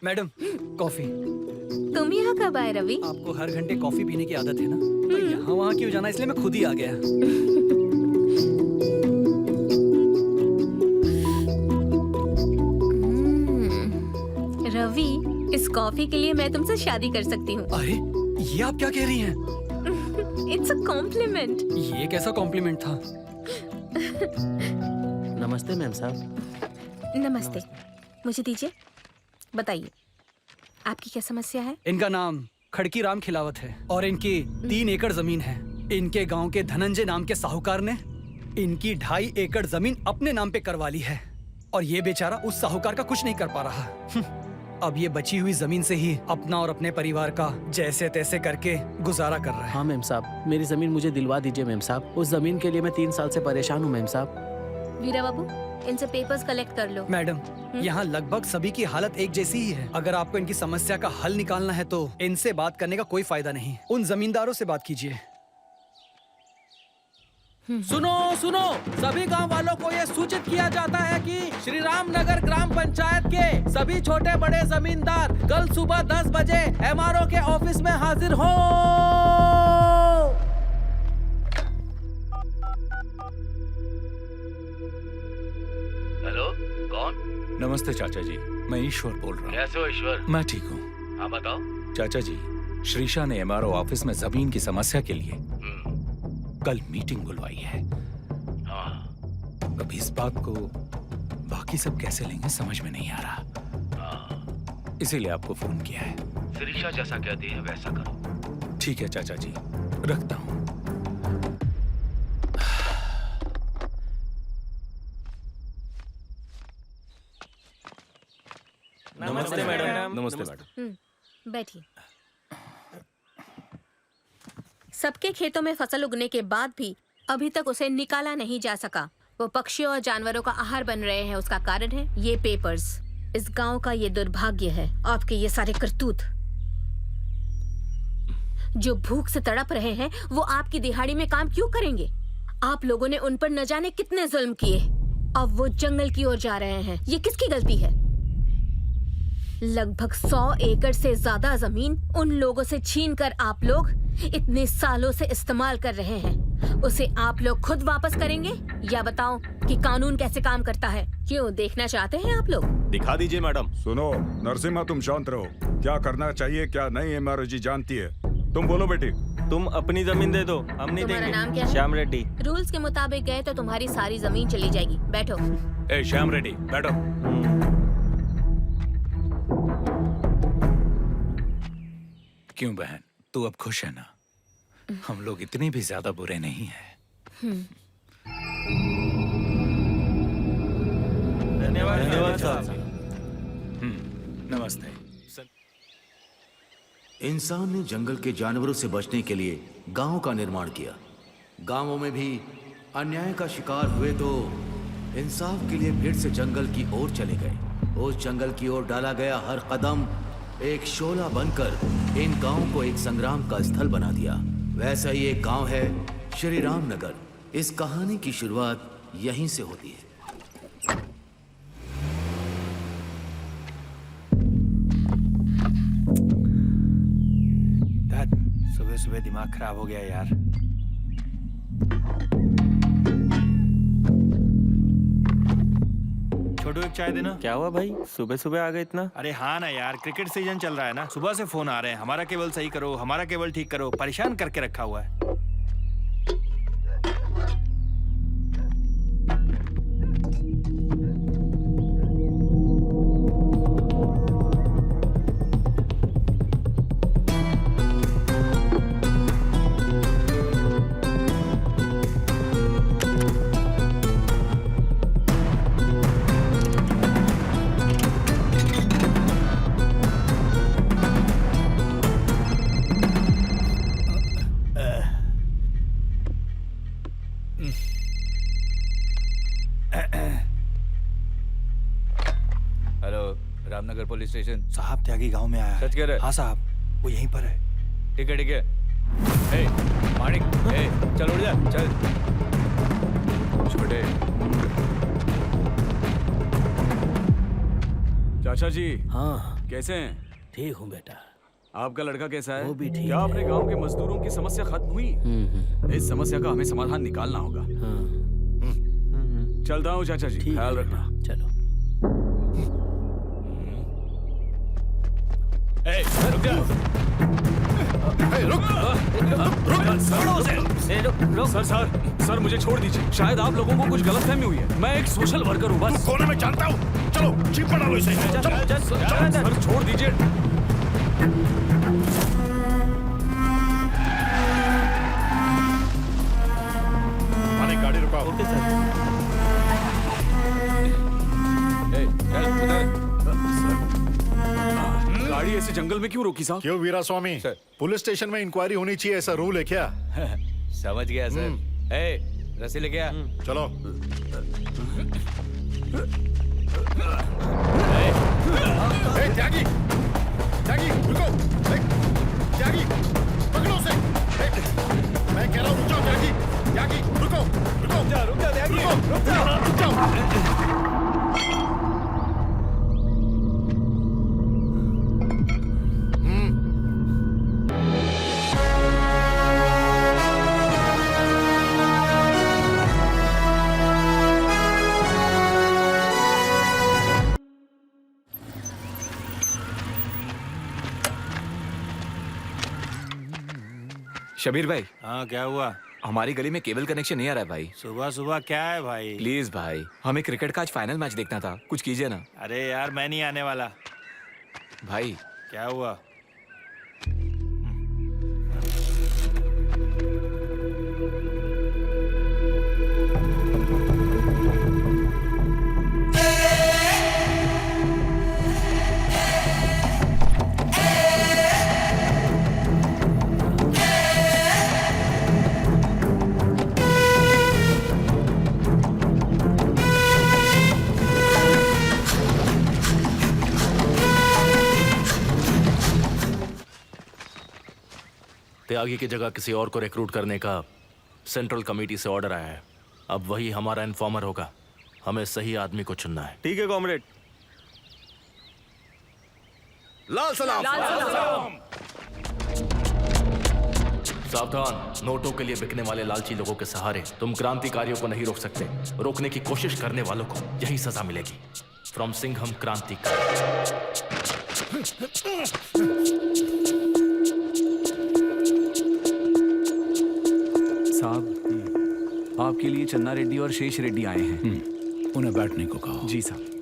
Madam, coffee. तुम यहाँ कब आए रवि? आपको हर घंटे कॉफी पीने की आदत है ना, तो यहाँ वहाँ क्यों जाना, इसलिए मैं खुद ही आ गया। रवि, इस कॉफी के लिए मैं तुमसे शादी कर सकती हूँ। अरे, ये आप क्या कह रही हैं? It's a compliment. ये कैसा कॉम्प्लीमेंट था? नमस्ते मैम साहब। नमस्ते। मुझे दीजिए, बताइए आपकी क्या समस्या है? इनका नाम खड़की राम खिलावत है और इनकी 3 एकड़ जमीन है। इनके गांव के धनंजय नाम के साहूकार ने इनकी 2.5 एकड़ जमीन अपने नाम पे करवा ली है और ये बेचारा उस साहूकार का कुछ नहीं कर पा रहा। अब ये बची हुई जमीन से ही अपना और अपने परिवार का जैसे तैसे करके गुजारा कर रहा है। हाँ मैम साहब, मेरी जमीन मुझे दिलवा दीजिए मैम साहब। उस जमीन के लिए मैं 3 साल से परेशान हूँ मैम साहब। वीरा बाबू, इनसे पेपर्स कलेक्ट कर लो। मैडम, यहाँ लगभग सभी की हालत एक जैसी ही है। अगर आपको इनकी समस्या का हल निकालना है तो इनसे बात करने का कोई फायदा नहीं। उन जमींदारों से बात कीजिए। सुनो सुनो, सभी गांव वालों को ये सूचित किया जाता है कि श्री राम नगर ग्राम पंचायत के सभी छोटे बड़े जमींदार कल सुबह 10 बजे एमआरओ के ऑफिस में हाजिर हो। हेलो, कौन? नमस्ते चाचा जी, मैं ईश्वर बोल रहा हूँ। कैसे हो ईश्वर? मैं ठीक हूँ। हाँ बताओ। चाचा जी, श्रीशा ने एमआरओ ऑफिस में जमीन की समस्या के लिए कल मीटिंग बुलवाई है। हाँ अब इस बात को बाकी सब कैसे लेंगे समझ में नहीं आ रहा, हाँ, इसीलिए आपको फोन किया है। शिरीषा जैसा कहती है वैसा करो। ठीक है चाचा जी, रखता हूँ। नमस्ते मैडम। नमस्ते मैडम। बैठिए। सबके खेतों में फसल उगने के बाद भी अभी तक उसे निकाला नहीं जा सका। वो पक्षियों और जानवरों का आहार बन रहे हैं। उसका कारण है ये पेपर्स। इस गांव का ये दुर्भाग्य है, आपके ये सारे करतूत। जो भूख से तड़प रहे हैं वो आपकी दिहाड़ी में काम क्यों करेंगे? आप लोगों ने उन पर न जाने कितने जुल्म किए। अब वो जंगल की ओर जा रहे हैं। ये किसकी गलती है? लगभग 100 एकड़ से ज्यादा जमीन उन लोगों से छीनकर आप लोग इतने सालों से इस्तेमाल कर रहे हैं। उसे आप लोग खुद वापस करेंगे या बताओ कि कानून कैसे काम करता है? क्यों, देखना चाहते हैं आप लोग? दिखा दीजिए मैडम। सुनो नरसिम्हा, तुम शांत रहो। क्या करना चाहिए क्या नहीं एमआरओ जी जानती है। तुम बोलो बेटी। तुम अपनी जमीन दे दो, हम नहीं तुम्हारा देंगे। नाम क्या है? श्याम रेड्डी। रूल्स के मुताबिक गए तो तुम्हारी सारी जमीन चली जाएगी। बैठो। ए श्याम रेड्डी, बैठो। क्यों बहन, तू अब खुश है ना? हम लोग इतने भी ज्यादा बुरे नहीं हैं। धन्यवाद साहब। नमस्ते। इंसान ने जंगल के जानवरों से बचने के लिए गांव का निर्माण किया। गांवों में भी अन्याय का शिकार हुए तो इंसाफ के लिए फिर से जंगल की ओर चले गए। उस जंगल की ओर डाला गया हर कदम एक शोला बनकर इन गांवों को एक संग्राम का स्थल बना दिया। वैसा ही एक गांव है श्री राम नगर। इस कहानी की शुरुआत यहीं से होती है। सुबह सुबह दिमाग खराब हो गया यार। छोटू एक चाय देना। क्या हुआ भाई, सुबह सुबह आ गए इतना? अरे हाँ ना यार, क्रिकेट सीजन चल रहा है ना, सुबह से फोन आ रहे हैं, हमारा केबल सही करो, हमारा केबल ठीक करो, परेशान करके रखा हुआ है। Hello, Ramnagar police station. साहब त्यागी गांव में आया है। सच कह रहे? हाँ साहब, वो यहीं पर है। ठीक है ठीक है। ए, माणिक, ए, चल उठ जा, चल। छोटे। चाचा जी, हाँ कैसे हैं? ठीक हूँ बेटा। आपका लड़का कैसा है? वो भी ठीक क्या है। अपने गांव के मजदूरों की समस्या खत्म हुई? इस समस्या का हमें समाधान निकालना होगा। चलता हूँ चाचा जी, ठीक ख्याल है रखना। बेटा, चलो। रुक जा। सर मुझे छोड़ दीजिए। शायद आप लोगों को कुछ गलतफहमी हुई है। मैं एक सोशल वर्कर हूँ बस। कोने में जानता हूँ। चलो जीप पर डालो इसे। सर छोड़ दीजिए। मानिक गाड़ी रुकाओ। Okay sir. चल उधर। गाड़ी ऐसे जंगल में क्यों रोकी साहब? क्यों वीरा स्वामी? पुलिस स्टेशन में इंक्वायरी होनी चाहिए, ऐसा रूल है क्या? समझ गया सर। रस्सी लेके आ। चलो। त्यागी, त्यागी, रुको। त्यागी, पकड़ो उसे। मैं कह रहा हूँ रुक जाओ त्यागी, त्यागी, रुको, रुको, रुक जा त्यागी। रुक जाओ, रुक जाओ। शबीर भाई, हाँ क्या हुआ? हमारी गली में केबल कनेक्शन नहीं आ रहा है भाई। सुबह सुबह क्या है भाई? प्लीज भाई, हमें क्रिकेट का आज फाइनल मैच देखना था, कुछ कीजिए ना। अरे यार मैं नहीं आने वाला। भाई क्या हुआ? त्यागी की जगह किसी और को रिक्रूट करने का सेंट्रल कमेटी से ऑर्डर आया है। अब वही हमारा इन्फॉर्मर होगा। हमें सही आदमी को चुनना है। ठीक है कॉमरेड। लाल सलाम। सावधान, नोटों के लिए बिकने वाले लालची लोगों के सहारे तुम क्रांतिकारियों को नहीं रोक सकते। रोकने की कोशिश करने वालों को यही सजा मिलेगी। फ्रॉम सिंघम क्रांतिकारी। साहब, आपके लिए चन्ना रेड्डी और शेष रेड्डी आए हैं। उन्हें बैठने को कहो। जी साहब।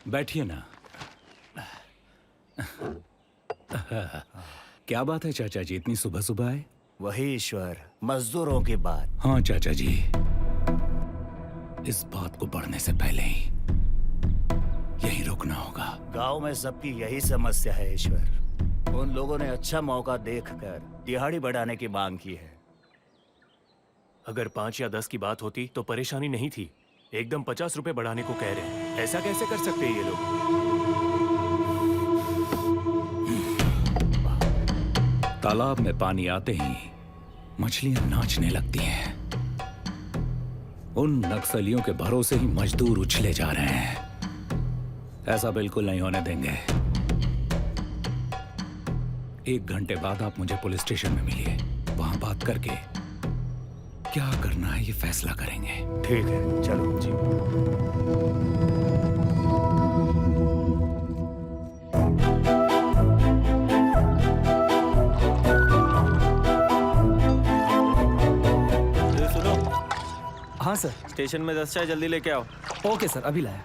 बैठिए ना। क्या बात है चाचा जी, इतनी सुबह सुबह आए? वही ईश्वर, मजदूरों की बात। हाँ चाचा जी, इस बात को बढ़ने से पहले ही यहीं रुकना होगा। गांव में सबकी यही समस्या है ईश्वर। उन लोगों ने अच्छा मौका देखकर दिहाड़ी बढ़ाने की मांग की है। अगर 5 या 10 की बात होती तो परेशानी नहीं थी। एकदम 50 रुपए बढ़ाने को कह रहे हैं। ऐसा कैसे कर सकते हैं ये लोग? तालाब में पानी आते ही मछलियां नाचने लगती हैं। उन नक्सलियों के भरोसे ही मजदूर उछले जा रहे हैं। ऐसा बिल्कुल नहीं होने देंगे। 1 घंटे बाद आप मुझे पुलिस स्टेशन में मिलिए। वहां बात करके क्या करना है ये फैसला करेंगे। ठीक है, चलो जी। सुनो, हाँ सर। स्टेशन में 10 चाय जल्दी लेके आओ। ओके सर, अभी लाया।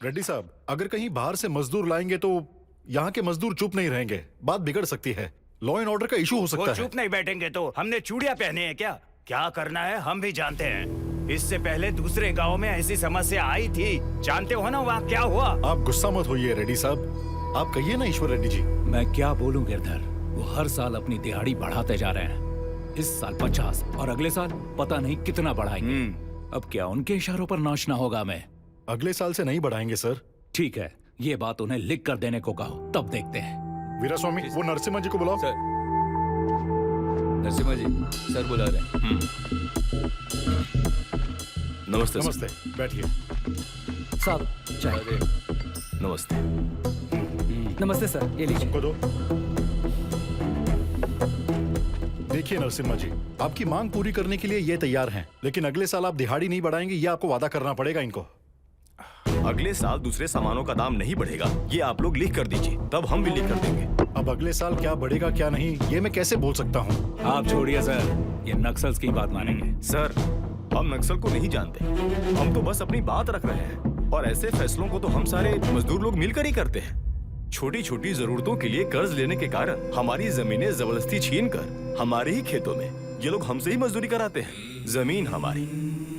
रेड्डी साहब, अगर कहीं बाहर से मजदूर लाएंगे तो यहाँ के मजदूर चुप नहीं रहेंगे। बात बिगड़ सकती है। लॉ एंड ऑर्डर का इशू हो सकता वो है। चुप नहीं बैठेंगे तो हमने चूड़ियां पहने हैं क्या? क्या करना है हम भी जानते हैं। इससे पहले दूसरे गांव में ऐसी समस्या आई थी, जानते हो ना वहाँ क्या हुआ? आप गुस्सा मत होइए रेड्डी साहब। आप कहिए ना ईश्वर रेड्डी जी। मैं क्या बोलूं गिरधर, वो हर साल अपनी दिहाड़ी बढ़ाते जा रहे हैं। इस साल 50 और अगले साल पता नहीं कितना बढ़ाएंगे। अब क्या उनके इशारों पर नाचना होगा हमें? अगले साल से नहीं बढ़ाएंगे सर। ठीक है, ये बात उन्हें लिख कर देने को कहो, तब देखते हैं। वीरास्वामी, वो नरसिम्हा जी को बुलाओ। सर, नरसिम्हा जी सर बुला रहे हैं। नमस्ते सर। नमस्ते, बैठिए। साहब चाय। नमस्ते। नमस्ते सर, ये लीजिए। को दो। देखिए नरसिम्हा जी, आपकी मांग पूरी करने के लिए ये तैयार हैं, लेकिन अगले साल आप दिहाड़ी नहीं बढ़ाएंगे, ये आपको वादा करना पड़ेगा इनको। अगले साल दूसरे सामानों का दाम नहीं बढ़ेगा, ये आप लोग लिख कर दीजिए, तब हम भी लिख कर देंगे। अब अगले साल क्या बढ़ेगा क्या नहीं, ये मैं कैसे बोल सकता हूँ? आप छोड़िए सर, ये नक्सल्स की बात मानेंगे। सर, हम नक्सल को नहीं जानते, हम तो बस अपनी बात रख रहे हैं, और ऐसे फैसलों को तो हम सारे मजदूर लोग मिलकर ही करते हैं। छोटी छोटी जरूरतों के लिए कर्ज लेने के कारण हमारी जमीनें जबरदस्ती छीन कर हमारे ही खेतों में ये लोग हमसे ही मजदूरी कराते हैं। जमीन हमारी,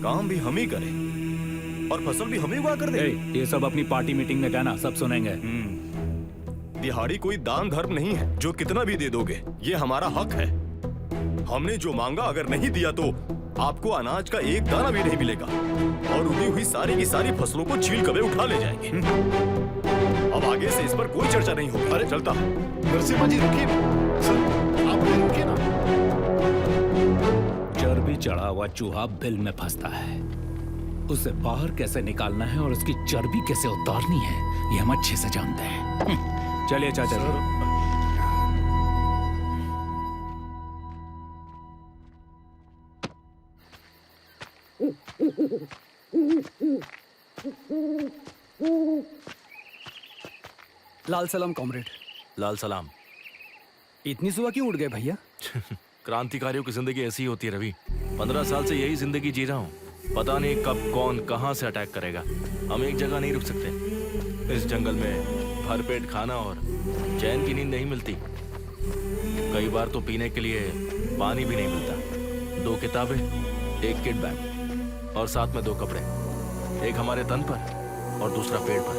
काम भी हम ही करें और फसल भी हम ही उगा कर दें। ये सब अपनी पार्टी मीटिंग में कहना, सब सुनेंगे। दिहाड़ी कोई दान धर्म नहीं है जो कितना भी दे दोगे, ये हमारा हक है। हमने जो मांगा अगर नहीं दिया तो आपको अनाज का एक दाना भी नहीं मिलेगा और उगी हुई सारी की सारी फसलों को छील कबे उठा ले जाएंगे। अब आगे से इस पर कोई चर्चा नहीं होगी। अरे चलता हूं। नरसिम्हा जी रुकिए सर, आप रुकिए ना। चर्बी चढ़ा हुआ चूहा बिल में फंसता है, उसे बाहर कैसे निकालना है और उसकी चर्बी कैसे उतारनी है, ये हम अच्छे से जानते हैं। चलिए चाचा जी। लाल सलाम कॉमरेड। लाल सलाम। इतनी सुबह क्यों उठ गए भैया? क्रांतिकारियों की जिंदगी ऐसी होती है रवि। 15 साल से यही जिंदगी जी रहा हूँ। पता नहीं कब कौन कहाँ से अटैक करेगा। हम एक जगह नहीं रुक सकते। इस जंगल में भरपेट खाना और चैन की नींद नहीं मिलती। कई बार तो पीने के लिए पानी भी नहीं मिलता। 2 किताबें, 1 किट बैग और साथ में 2 कपड़े, एक हमारे तन पर और दूसरा पेड़ पर।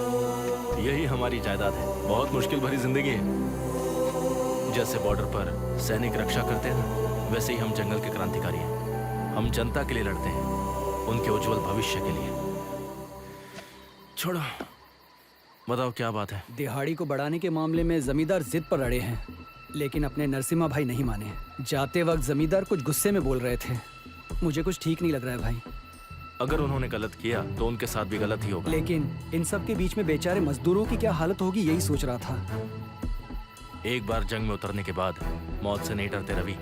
यही हमारी जायदाद है। बहुत मुश्किल भरी जिंदगी है। जैसे बॉर्डर पर सैनिक रक्षा करते हैं, वैसे ही हम जंगल के क्रांतिकारी हैं। हम जनता के लिए लड़ते हैं, उनके उज्जवल भविष्य के लिए। छोड़ो, बताओ क्या बात है? दिहाड़ी को बढ़ाने के मामले में जमींदार जिद पर अड़े हैं, लेकिन अपने नरसिम्हा भाई नहीं माने। जाते वक्त जमींदार कुछ गुस्से में बोल रहे थे। मुझे कुछ ठीक नहीं लग रहा है भाई। अगर उन्होंने गलत किया तो उनके साथ भी गलत ही होगा। लेकिन इन सब के बीच में बेचारे मजदूरों की क्या हालत होगी, यही सोच रहा था। एक बार जंग में उतरने के बाद मौत से नहीं डरते रवि।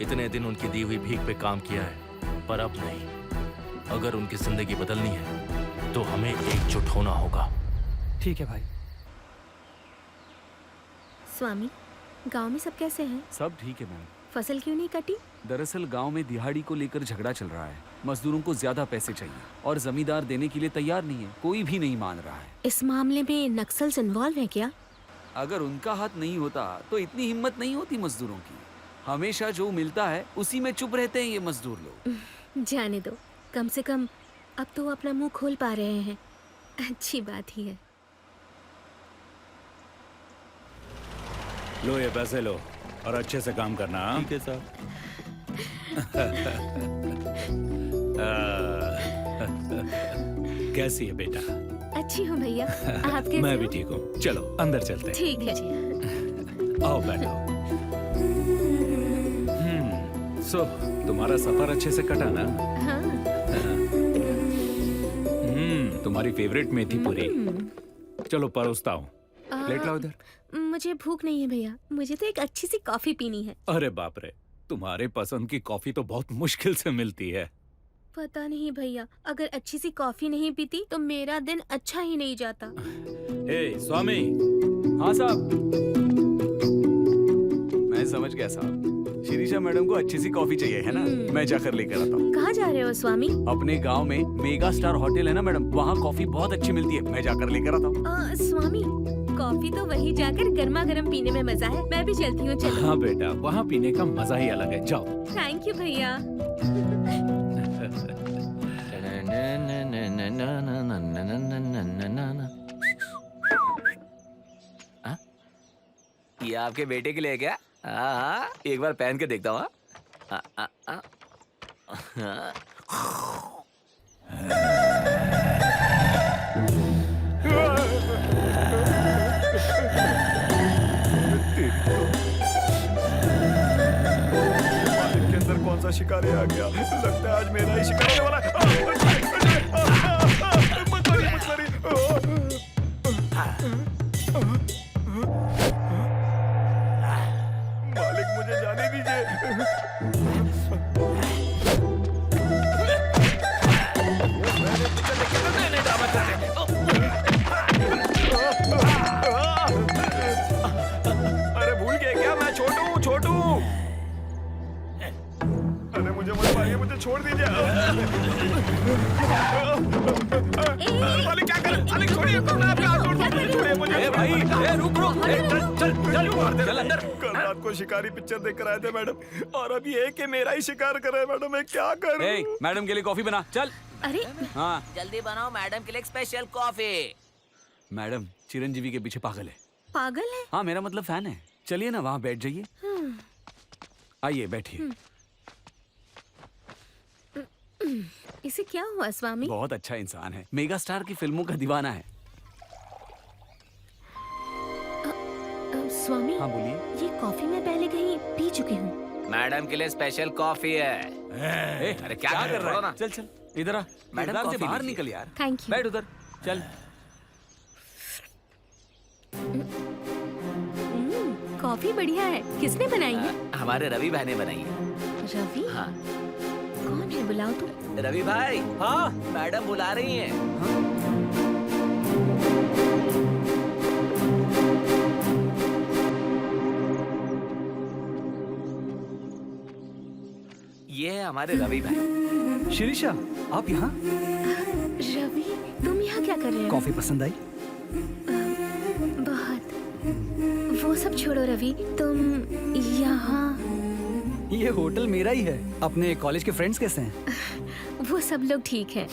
इतने दिन उनकी दी हुई भीख पे काम किया है, पर अब नहीं। अगर उनकी जिंदगी बदलनी है तो हमें एकजुट होना होगा। ठीक है भाई। स्वामी, गांव में सब कैसे हैं? सब ठीक है मैम। फसल क्यों नहीं कटी? दरअसल गांव में दिहाड़ी को लेकर झगड़ा चल रहा है। मजदूरों को ज्यादा पैसे चाहिए और जमींदार देने के लिए तैयार नहीं है। कोई भी नहीं मान रहा है। इस मामले में नक्सल्स इन्वॉल्व है क्या? अगर उनका हाथ नहीं होता तो इतनी हिम्मत नहीं होती मजदूरों की। हमेशा जो मिलता है उसी में चुप रहते हैं ये मजदूर लोग। जाने दो, कम से कम अब तो वो अपना मुंह खोल पा रहे हैं। अच्छी बात ही है। लो ये पैसे लो और अच्छे से काम करना। ठीक है साहब। कैसी है बेटा? अच्छी हूँ भैया, आप कैसे मैं हो? भी ठीक हूँ। चलो अंदर चलते हैं। ठीक है जी। आओ बैठो। सो तुम्हारा सफर अच्छे से कटा ना? हाँ। तुम्हारी फेवरेट मेथी पूरी। चलो परोसता हूँ। प्लेट लाओ इधर। मुझे भूख नहीं है भैया, मुझे तो एक अच्छी सी कॉफी पीनी है। अरे बाप रे, तुम्हारे पसंद की कॉफी तो बहुत मुश्किल से मिलती है। पता नहीं भैया, अगर अच्छी सी कॉफी नहीं पीती तो मेरा दिन अच्छा ही नहीं जाता। ए स्वामी। हाँ साहब, मैं समझ गया साहब। शिरीषा मैडम को अच्छी सी कॉफी चाहिए है ना? मैं जाकर लेकर आता हूँ। कहाँ जा रहे हो स्वामी? अपने गांव में मेगा स्टार होटल है ना मैडम, वहाँ कॉफी बहुत अच्छी मिलती है। मैं जाकर लेकर आता हूँ। स्वामी, कॉफी तो वहीं जाकर गर्मा गर्म पीने में मजा है। मैं भी चलती हूँ। चलो। हाँ बेटा, वहाँ पीने का मजा ही अलग है। जाओ। थैंक यू भैया। ये आपके बेटे के लिए क्या? हाँ, एक बार पहन के देखता हूँ। मालिक के अंदर कौन सा शिकारी आ गया? लगता है आज मेरा ही शिकार होने वाला है। मालिक मुझे जाने दीजिए। अरे भूल गए क्या? मैं छोटू छोटू। अरे मुझे मत मारिए, मुझे छोड़ दीजिए। मालिक क्या करें? मालिक छोड़िए, मैं आपका हाथ छोड़ दूं। छोड़िए मुझे। भाई रुक रुक, चल अंदर। कल रात को शिकारी पिक्चर देख कर आए थे मैडम, और अब ये कि मेरा ही शिकार कर रहे हैं मैडम। मैं क्या करूं? मैडम के लिए कॉफी बना, चल। अरे हाँ जल्दी बनाओ मैडम के लिए स्पेशल कॉफी। मैडम चिरंजीवी के पीछे पागल है। पागल है? हाँ मेरा मतलब फैन है। चलिए ना वहाँ बैठ जाइए। आइए बैठिए। इसे क्या हुआ स्वामी? बहुत अच्छा इंसान है, मेगा स्टार की फिल्मों का दीवाना है। स्वामी हाँ बोलिए। ये कॉफी मैं पहले कहीं पी चुकी हूँ। मैडम के लिए स्पेशल कॉफी है। अरे क्या कर रहा है? चल चल इधर आ। मैडम, मैडम से कॉफी बाहर लीजिए। निकल यार। Thank you. बैठ उधर। चल। कॉफी बढ़िया है। किसने बनाई है? हमारे रवि भाई ने बनाई है। रवि? हाँ। कौन है? बुलाओ तो। रवि भाई। हाँ मैडम बुला रही हैं। ये है हमारे रवि भाई। शिरीषा, आप यहाँ? रवि तुम यहाँ क्या कर रहे हो? कॉफी पसंद आई? बहुत। वो सब छोड़ो रवि, तुम यहाँ। ये होटल मेरा ही है। अपने कॉलेज के फ्रेंड्स कैसे हैं? वो सब लोग ठीक हैं।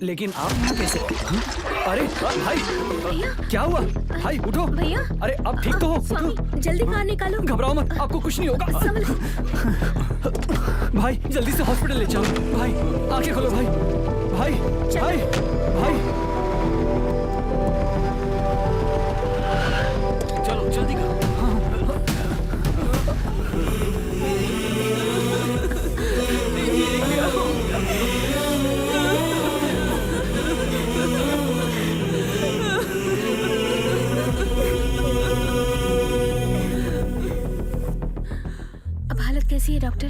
लेकिन आप यहाँ कैसे? हाँ? अरे भाई भैया क्या हुआ? भाई उठो। भैया अरे आप ठीक तो हो? स्वामी उठो। जल्दी बाहर निकालो। घबराओ मत, आपको कुछ नहीं होगा। संभल। भाई जल्दी से हॉस्पिटल ले चलो। भाई आंखें खोलो भाई। भाई भाई भाई चलो जल्दी करो। अब हालत कैसी है डॉक्टर?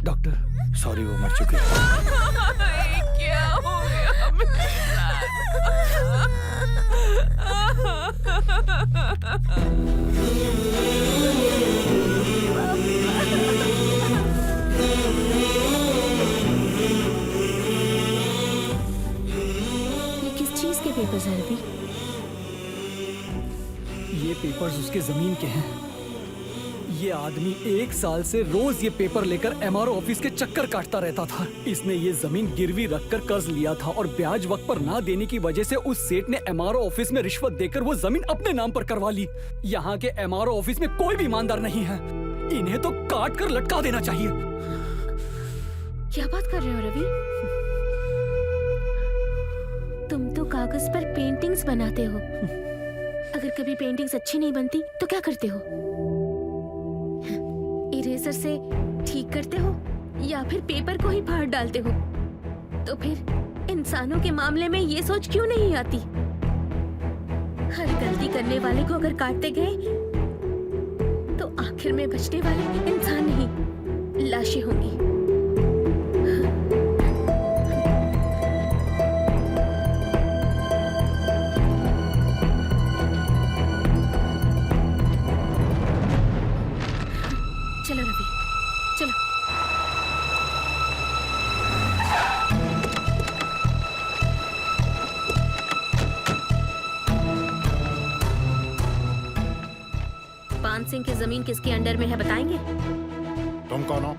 डॉक्टर सॉरी, वो मर चुके हैं। क्या हो गया? ये किस चीज के पेपर्स हैं रवि? ये पेपर्स उसके जमीन के हैं। ये आदमी 1 साल से रोज ये पेपर लेकर एमआरओ ऑफिस के चक्कर काटता रहता था। इसने ये जमीन गिरवी रखकर कर्ज लिया था और ब्याज वक्त पर ना देने की वजह से उस सेठ ने एमआरओ ऑफिस में रिश्वत देकर वो जमीन अपने नाम पर करवा ली। यहाँ के एमआरओ ऑफिस में कोई भी ईमानदार नहीं है। इन्हें तो काट कर लटका देना चाहिए। क्या बात कर रहे हो रवि? तुम तो कागज पर पेंटिंग्स बनाते हो। अगर कभी पेंटिंग्स अच्छी नहीं बनती तो क्या करते हो? इरेजर से ठीक करते हो या फिर पेपर को ही फाड़ डालते हो? तो फिर इंसानों के मामले में ये सोच क्यों नहीं आती? हर गलती करने वाले को अगर काटते गए तो आखिर में बचने वाले इंसान नहीं, लाशें होंगी। चलो रवि, चलो। पान सिंह की जमीन किसके अंडर में है बताएंगे? तुम कौन हो?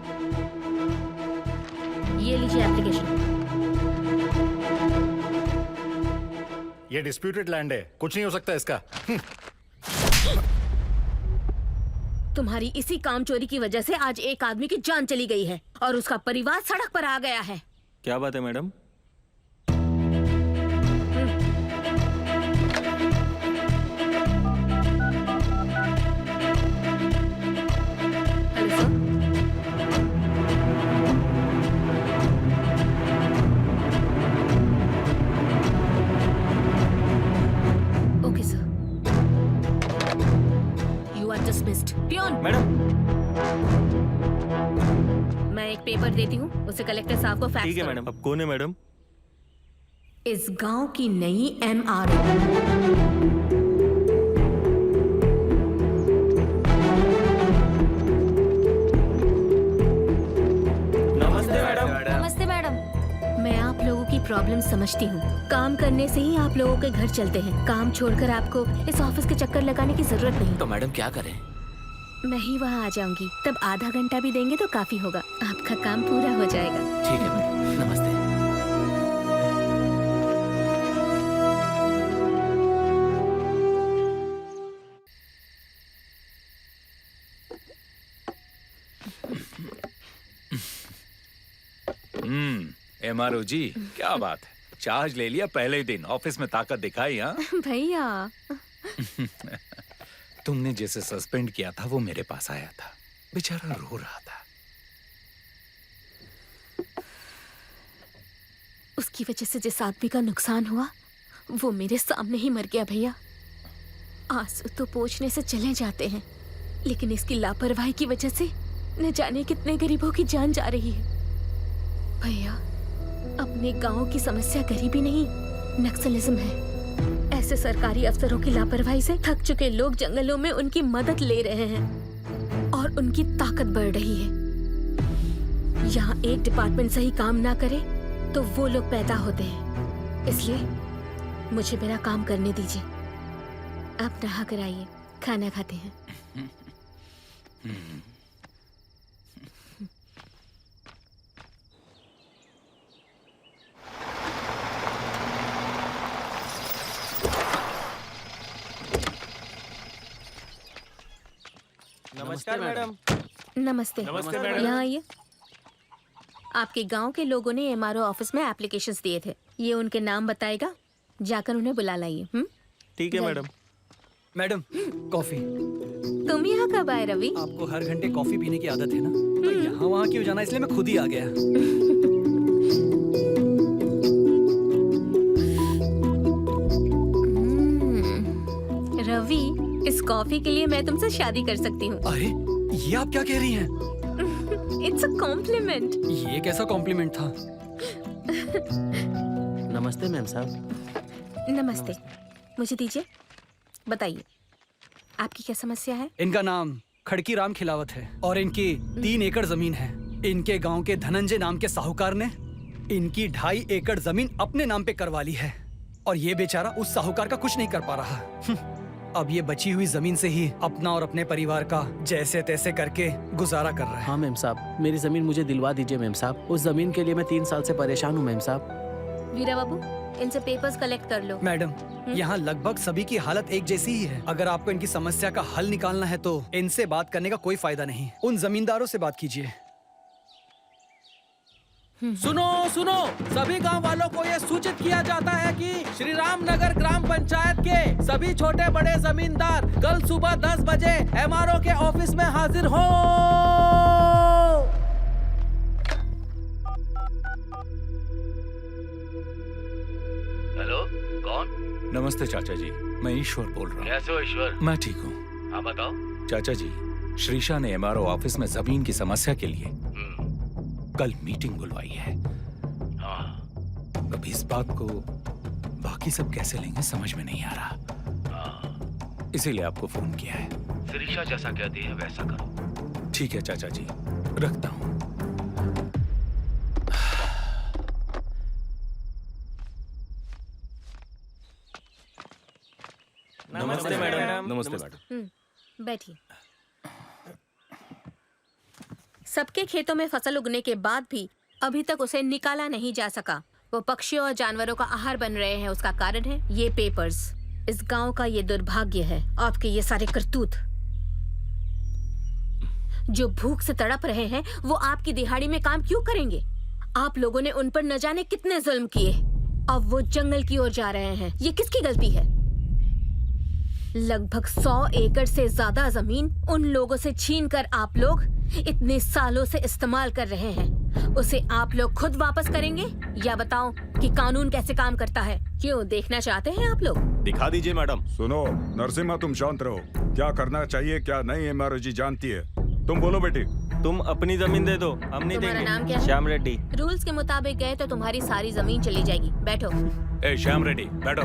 ये लीजिए एप्लीकेशन। ये डिस्प्यूटेड लैंड है, कुछ नहीं हो सकता इसका। तुम्हारी इसी काम चोरी की वजह से आज एक आदमी की जान चली गई है और उसका परिवार सड़क पर आ गया है। क्या बात है मैडम? पेपर देती हूँ, उसे कलेक्टर साहब को फैक्स ठीक है करो। मैडम। अब कौन है मैडम? इस गांव की नई MRO। नमस्ते मैडम। नमस्ते मैडम। मैं आप लोगों की प्रॉब्लम समझती हूँ। काम करने से ही आप लोगों के घर चलते हैं। काम छोड़कर आपको इस ऑफिस के चक्कर लगाने की जरूरत नहीं। तो मैडम क्या करें? मैं ही वहाँ आ जाऊंगी, तब आधा घंटा भी देंगे तो काफी होगा। आपका काम पूरा हो जाएगा। ठीक है मैडम, नमस्ते। MRO जी, क्या बात है, चार्ज ले लिया पहले ही दिन, ऑफिस में ताकत दिखाई। हाँ भैया, तुमने जैसे सस्पेंड किया था वो मेरे पास आया था, बेचारा रो रहा था। उसकी वजह से जिस आदमी का नुकसान हुआ वो मेरे सामने ही मर गया। भैया, आंसू तो पोंछने से चले जाते हैं, लेकिन इसकी लापरवाही की वजह से न जाने कितने गरीबों की जान जा रही है। भैया, अपने गांव की समस्या गरीबी नहीं, नक्सलिज्म है। ऐसे सरकारी अफसरों की लापरवाही से थक चुके लोग जंगलों में उनकी मदद ले रहे हैं और उनकी ताकत बढ़ रही है। यहाँ एक डिपार्टमेंट सही काम ना करे तो वो लोग पैदा होते हैं। इसलिए मुझे मेरा काम करने दीजिए। आप नहा कर आइए, खाना खाते हैं। नमस्कार मैडम। नमस्ते। नमस्ते मैडम। यहाँ आइए। आपके गांव के लोगों ने MRO ऑफिस में एप्लीकेशंस दिए थे। ये उनके नाम बताएगा, जाकर उन्हें बुला लाइए। ठीक है मैडम। Madam, coffee. तुम यहाँ कब आए रवि? आपको हर घंटे कॉफी पीने की आदत है ना, तो यहाँ वहाँ क्यों जाना, इसलिए मैं खुद ही आ गया। रवि, इस कॉफी के लिए मैं तुमसे शादी कर सकती हूँ। अरे, ये आप क्या कह रही हैं? It's a compliment. ये कैसा कॉम्प्लीमेंट था? नमस्ते मैम साहब। नमस्ते। मुझे दीजिए, बताइए आपकी क्या समस्या है? इनका नाम खड़की राम खिलावत है और इनकी 3 एकड़ जमीन है। इनके गांव के धनंजय नाम के साहूकार ने इनकी 2.5 एकड़ जमीन अपने नाम पे करवा ली है और ये बेचारा उस साहूकार का कुछ नहीं कर पा रहा। अब ये बची हुई जमीन से ही अपना और अपने परिवार का जैसे तैसे करके गुजारा कर रहा है। हाँ मैम साहब, मेरी जमीन मुझे दिलवा दीजिए मैम साहब। उस जमीन के लिए मैं 3 साल से परेशान हूँ मैम साहब। वीरा बाबू, इनसे पेपर्स कलेक्ट कर लो। मैडम, यहाँ लगभग सभी की हालत एक जैसी ही है। अगर आपको इनकी समस्या का हल निकालना है तो इनसे बात करने का कोई फायदा नहीं। उन जमींदारों से बात कीजिए। सुनो सुनो, सभी गांव वालों को ये सूचित किया जाता है कि श्री राम नगर ग्राम पंचायत के सभी छोटे बड़े जमींदार कल सुबह 10 बजे MRO के ऑफिस में हाजिर हो। हेलो, कौन? नमस्ते चाचा जी, मैं ईश्वर बोल रहा हूँ। कैसे हो ईश्वर? मैं ठीक हूँ। हाँ बताओ। चाचा जी, श्रीषा ने MRO ऑफिस में जमीन की समस्या के लिए कल मीटिंग बुलवाई है। हाँ। अब इस बात को बाकी सब कैसे लेंगे समझ में नहीं आ रहा, इसीलिए आपको फोन किया है। श्रीषा जैसा कहती है वैसा करो। ठीक है चाचा जी, रखता हूँ। नमस्ते मैडम। नमस्ते मैडम। बैठिए। सबके खेतों में फसल उगने के बाद भी अभी तक उसे निकाला नहीं जा सका। वो पक्षियों और जानवरों का आहार बन रहे हैं। उसका कारण है ये पेपर्स। इस गांव का ये दुर्भाग्य है, आपके ये सारे करतूत। जो भूख से तड़प रहे हैं वो आपकी दिहाड़ी में काम क्यों करेंगे? आप लोगों ने उन पर न जाने कितने जुल्म किए। अब वो जंगल की ओर जा रहे हैं। ये किसकी गलती है? लगभग 100 एकड़ से ज्यादा जमीन उन लोगों से छीनकर आप लोग इतने सालों से इस्तेमाल कर रहे हैं। उसे आप लोग खुद वापस करेंगे या बताओ कि कानून कैसे काम करता है? क्यों, देखना चाहते हैं आप लोग? दिखा दीजिए मैडम। सुनो नरसिम्हा, तुम शांत रहो। क्या करना चाहिए क्या नहीं MRO जी जानती है। तुम बोलो बेटी। तुम अपनी जमीन दे दो, हम नहीं तुम्हारा देंगे। नाम क्या है? श्याम रेड्डी। रूल्स के मुताबिक गए तो तुम्हारी सारी जमीन चली जाएगी। बैठो। ए श्याम रेड्डी बैठो।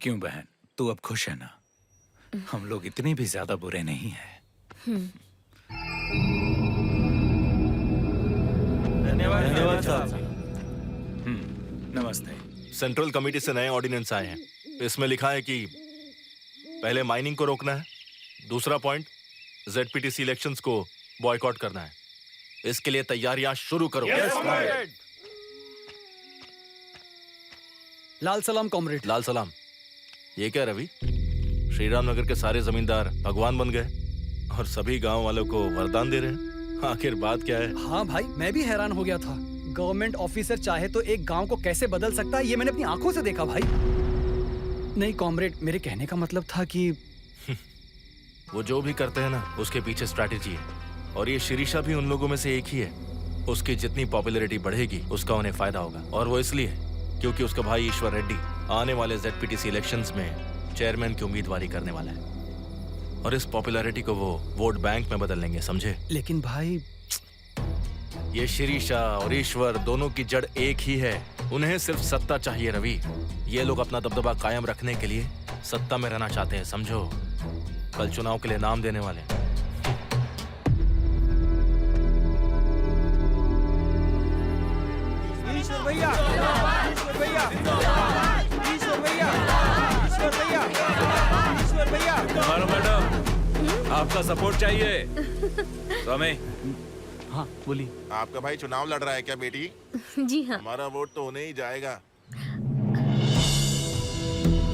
क्यों बहन, तू अब खुश है ना? हम लोग इतने भी ज्यादा बुरे नहीं हैं। धन्यवाद साहब। नमस्ते। सेंट्रल कमेटी से नए ऑर्डिनेंस आए हैं। इसमें लिखा है कि पहले माइनिंग को रोकना है, दूसरा पॉइंट ZPTC इलेक्शंस को बॉयकॉट करना है। इसके लिए तैयारियां शुरू करो। लाल सलाम कॉमरेड। लाल सलाम। ये क्या रवि, श्री राम नगर के सारे जमींदार भगवान बन गए और सभी गांव वालों को वरदान दे रहे हैं। आखिर बात क्या है? हाँ भाई, मैं भी हैरान हो गया था। गवर्नमेंट ऑफिसर चाहे तो एक गांव को कैसे बदल सकता है, ये मैंने अपनी आंखों से देखा भाई। नहीं कॉमरेड, मेरे कहने का मतलब था कि वो जो भी करते हैं ना, उसके पीछे स्ट्रैटेजी है। और ये शिरीषा भी उन लोगों में से एक ही है। उसकी जितनी पॉपुलैरिटी बढ़ेगी उसका उन्हें फायदा होगा, और वो इसलिए क्योंकि उसका भाई ईश्वर रेड्डी आने वाले ZPTC इलेक्शंस में चेयरमैन की उम्मीदवारी करने वाला है। और इस पॉपुलैरिटी को वो वोट बैंक में बदल लेंगे, समझे? लेकिन भाई ये शिरीषा और ईश्वर दोनों की जड़ एक ही है। उन्हें सिर्फ सत्ता चाहिए रवि। ये लोग अपना दबदबा कायम रखने के लिए सत्ता में रहना चाहते हैं, समझो? कल चुनाव के लिए नाम देने वाले हैं। ईश्वर भैया, ईश्वर भैया, ईश्वर भैया, ईश्वर भैया, ईश्वर भैया। हेलो मैडम, आपका सपोर्ट चाहिए। स्वामी। हाँ बोली। आपका भाई चुनाव लड़ रहा है क्या बेटी? जी हाँ। हमारा वोट तो उन्हें ही जाएगा।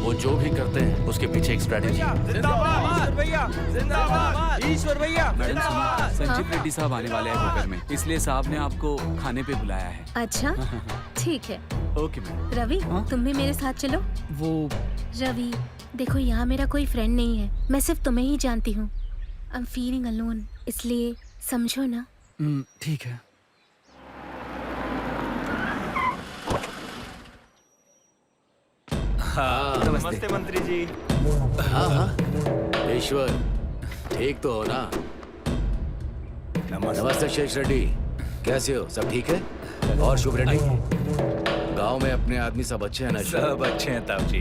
वो जो भी करते हैं उसके पीछे एक स्ट्रैटेजी है। जिंदाबाद ईश्वर भैया, जिंदाबाद ईश्वर भैया। मैडम सुनो, संजीव रेड्डी साहब आने वाले हैं दोपहर में, इसलिए साहब ने आपको खाने पे बुलाया है। अच्छा ठीक है। Okay ma'am. रवि तुम भी मेरे साथ चलो। वो रवि देखो, यहाँ मेरा कोई फ्रेंड नहीं है, मैं सिर्फ तुम्हें ही जानती हूँ। आई एम फीलिंग अलोन, इसलिए समझो ना। ठीक है। नमस्ते मंत्री जी। हाँ हाँ ईश्वर, ठीक तो हो ना? नमस्ते शेष रेड्डी, कैसे हो? सब ठीक है? और शुभ रेड्डी, गांव में अपने आदमी सब अच्छे हैं ना? सब अच्छे हैं ताऊ जी।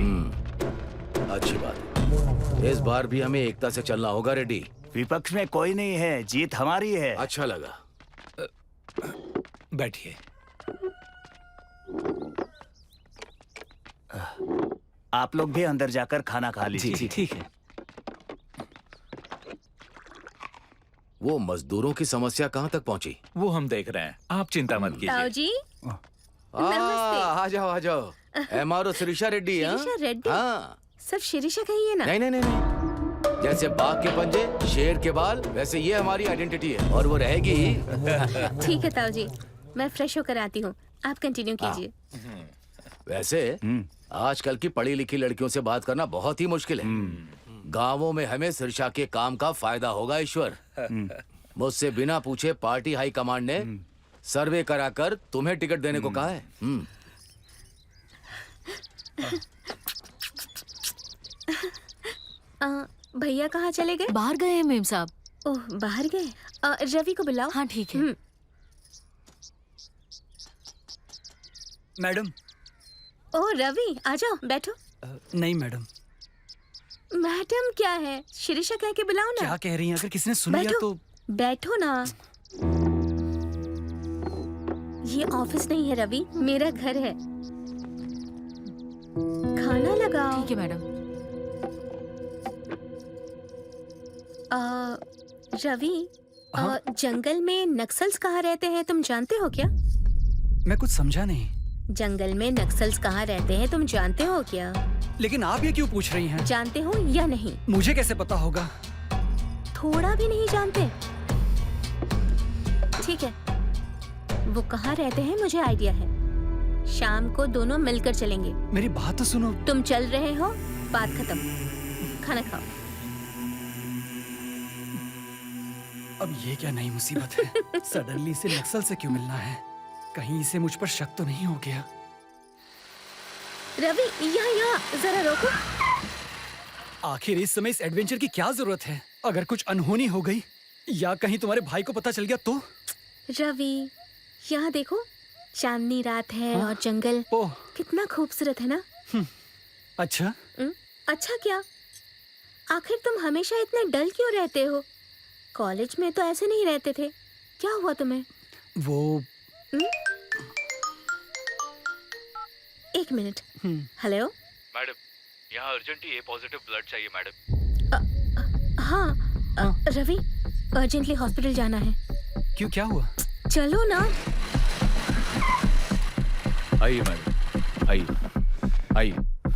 अच्छी बात। इस बार भी हमें एकता से चलना होगा रेड्डी। विपक्ष में कोई नहीं है, जीत हमारी है। अच्छा लगा। बैठिए। आप लोग भी अंदर जाकर खाना खा लीजिए। जी ठीक है। वो मजदूरों की समस्या कहाँ तक पहुँची? वो हम देख रहे हैं, आप चिंता मत कीजिए। ताऊ जी आ जाओ आ जाओ। MRO शिरीषा रेड्डी। हाँ? शिरीषा रेड्डी? हाँ। सब शिरीषा का ही है ना? नहीं नहीं नहीं नहीं, जैसे बाघ के पंजे, शेर के बाल, वैसे ये हमारी आइडेंटिटी है और वो रहेगी ही। ठीक है ताऊ जी, मैं फ्रेश होकर आती हूँ, आप कंटिन्यू कीजिए। वैसे आजकल की पढ़ी लिखी लड़कियों से बात करना बहुत ही मुश्किल है। गांवों में हमें शिरीषा के काम का फायदा होगा ईश्वर। मुझसे बिना पूछे पार्टी हाई कमांड ने सर्वे कराकर तुम्हें टिकट देने को कहा है। भैया कहाँ चले गए? बाहर गए हैं मेम साहब। ओह बाहर गए। रवि को बुलाओ। हाँ ठीक है। मैडम। ओह रवि आ जाओ, बैठो। नहीं मैडम। मैडम क्या है, शिरीषा कह के बुलाओ ना। क्या कह रही हैं? अगर किसी ने सुन लिया तो। बैठो ना। ये ऑफिस नहीं है रवि, मेरा घर है। खाना लगाओ। ठीक है मैडम। रवि, जंगल में नक्सल्स कहाँ रहते हैं तुम जानते हो क्या? मैं कुछ समझा नहीं। जंगल में नक्सल्स कहाँ रहते हैं तुम जानते हो क्या? लेकिन आप ये क्यों पूछ रही हैं? जानते हो या नहीं? मुझे कैसे पता होगा? थोड़ा भी नहीं जानते? ठीक है, वो कहाँ रहते हैं मुझे आइडिया है। शाम को दोनों मिलकर चलेंगे। मेरी बात तो सुनो। तुम चल रहे हो, बात खत्म, खाना खाओ। अब ये क्या नई मुसीबत है? सडनली से नक्सल से क्यों मिलना है? कहीं इसे मुझ पर शक तो नहीं हो गया? रवि यहाँ जरा रोको। आखिर इस समय इस एडवेंचर की क्या जरूरत है? अगर कुछ अनहोनी हो गई या कहीं तुम्हारे भाई को पता चल गया तो? रवि, यहाँ देखो, चांदनी रात है और जंगल ओह, कितना खूबसूरत है ना? अच्छा। अच्छा क्या? आखिर तुम हमेशा इतने डल क्यों रहते हो? कॉलेज में तो ऐसे नहीं रहते थे। क्या हुआ तुम्हें? वो एक मिनट। हेलो मैडम, यहाँ अर्जेंटली ए पॉजिटिव ब्लड चाहिए मैडम। हाँ, रवि, अर्जेंटली हॉस्पिटल जाना है। क्यों, क्या हुआ? चलो ना। आइए मैडम, आइए आइए।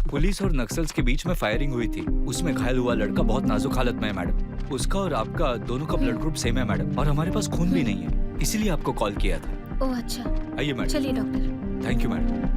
पुलिस और नक्सल्स के बीच में फायरिंग हुई थी, उसमें घायल हुआ लड़का बहुत नाजुक हालत में है मैडम। उसका और आपका दोनों का ब्लड ग्रुप सेम है मैडम, और हमारे पास खून भी नहीं है, इसीलिए आपको कॉल किया था। ओह अच्छा। आइए मैडम। चलिए doctor. Thank you madam.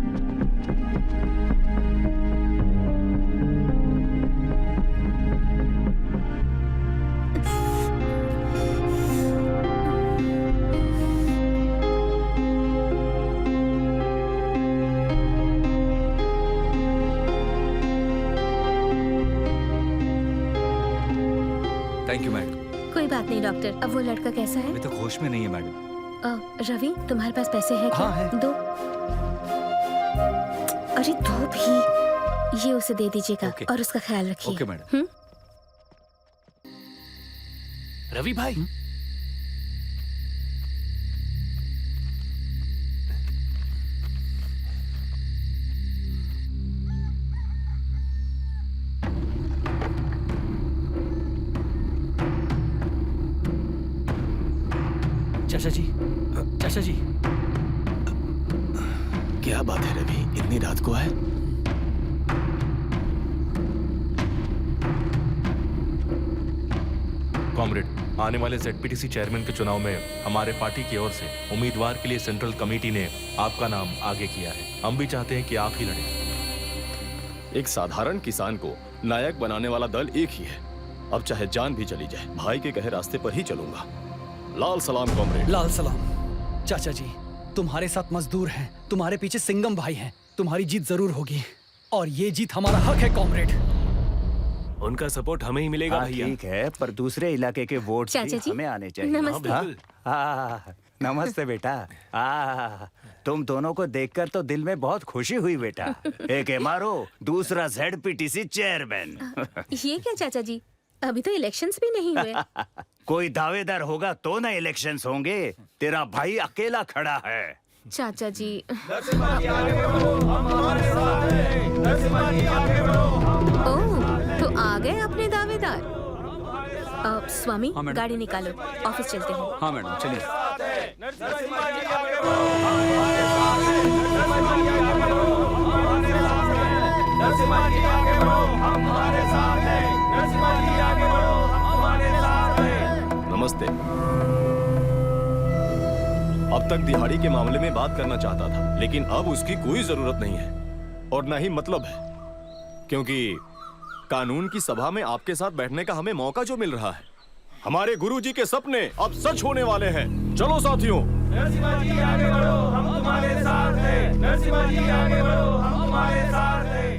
Thank you madam. कोई बात नहीं डॉक्टर। अब वो लड़का कैसा है? अभी तो होश में नहीं है मैडम। रवि, तुम्हारे पास पैसे हैं क्या? हाँ, है। दो। अरे दो भी। ये उसे दे दीजिएगा और उसका ख्याल रखिए। Okay madam. रवि भाई, चाचा जी, चाचा जी। क्या बात है रवि, इतनी रात को है? कॉमरेड, आने वाले ZPTC चेयरमैन के चुनाव में हमारे पार्टी की ओर से उम्मीदवार के लिए सेंट्रल कमेटी ने आपका नाम आगे किया है। हम भी चाहते हैं कि आप ही लड़ें। एक साधारण किसान को नायक बनाने वाला दल एक ही है। अब चाहे जान भी चली जाए, भाई के कहे रास्ते पर ही चलूंगा। लाल सलाम कॉमरेड। लाल सलाम। चाचा जी, तुम्हारे साथ मजदूर हैं, तुम्हारे पीछे सिंगम भाई हैं। तुम्हारी जीत जरूर होगी और ये जीत हमारा हक है कॉमरेड। उनका सपोर्ट हमें ही मिलेगा भैया। ठीक है, पर दूसरे इलाके के वोट चाचा जी, हमें आने चाहिए। नमस्ते। नमस्ते बेटा। तुम दोनों को देखकर तो दिल में बहुत खुशी हुई बेटा। एक एमआरओ, दूसरा ZPTC चेयरमैन। ये क्या चाचा जी, अभी तो इलेक्शंस भी नहीं हुए। कोई दावेदार होगा तो ना इलेक्शंस होंगे। तेरा भाई अकेला खड़ा है। चाचा जी। ओह, तो आ गए अपने दावेदार। स्वामी, गाड़ी निकालो, ऑफिस चलते हैं। हाँ मैडम, चलिए। नमस्ते। अब तक दिहाड़ी के मामले में बात करना चाहता था, लेकिन अब उसकी कोई जरूरत नहीं है और न ही मतलब है, क्योंकि कानून की सभा में आपके साथ बैठने का हमें मौका जो मिल रहा है, हमारे गुरुजी के सपने अब सच होने वाले हैं। चलो साथियों। नरसिम्हा जी आगे बढ़ो, हम तुम्हारे साथ हैं। नरसिम्हा जी आगे बढ़ो, हम तुम्हारे साथ हैं।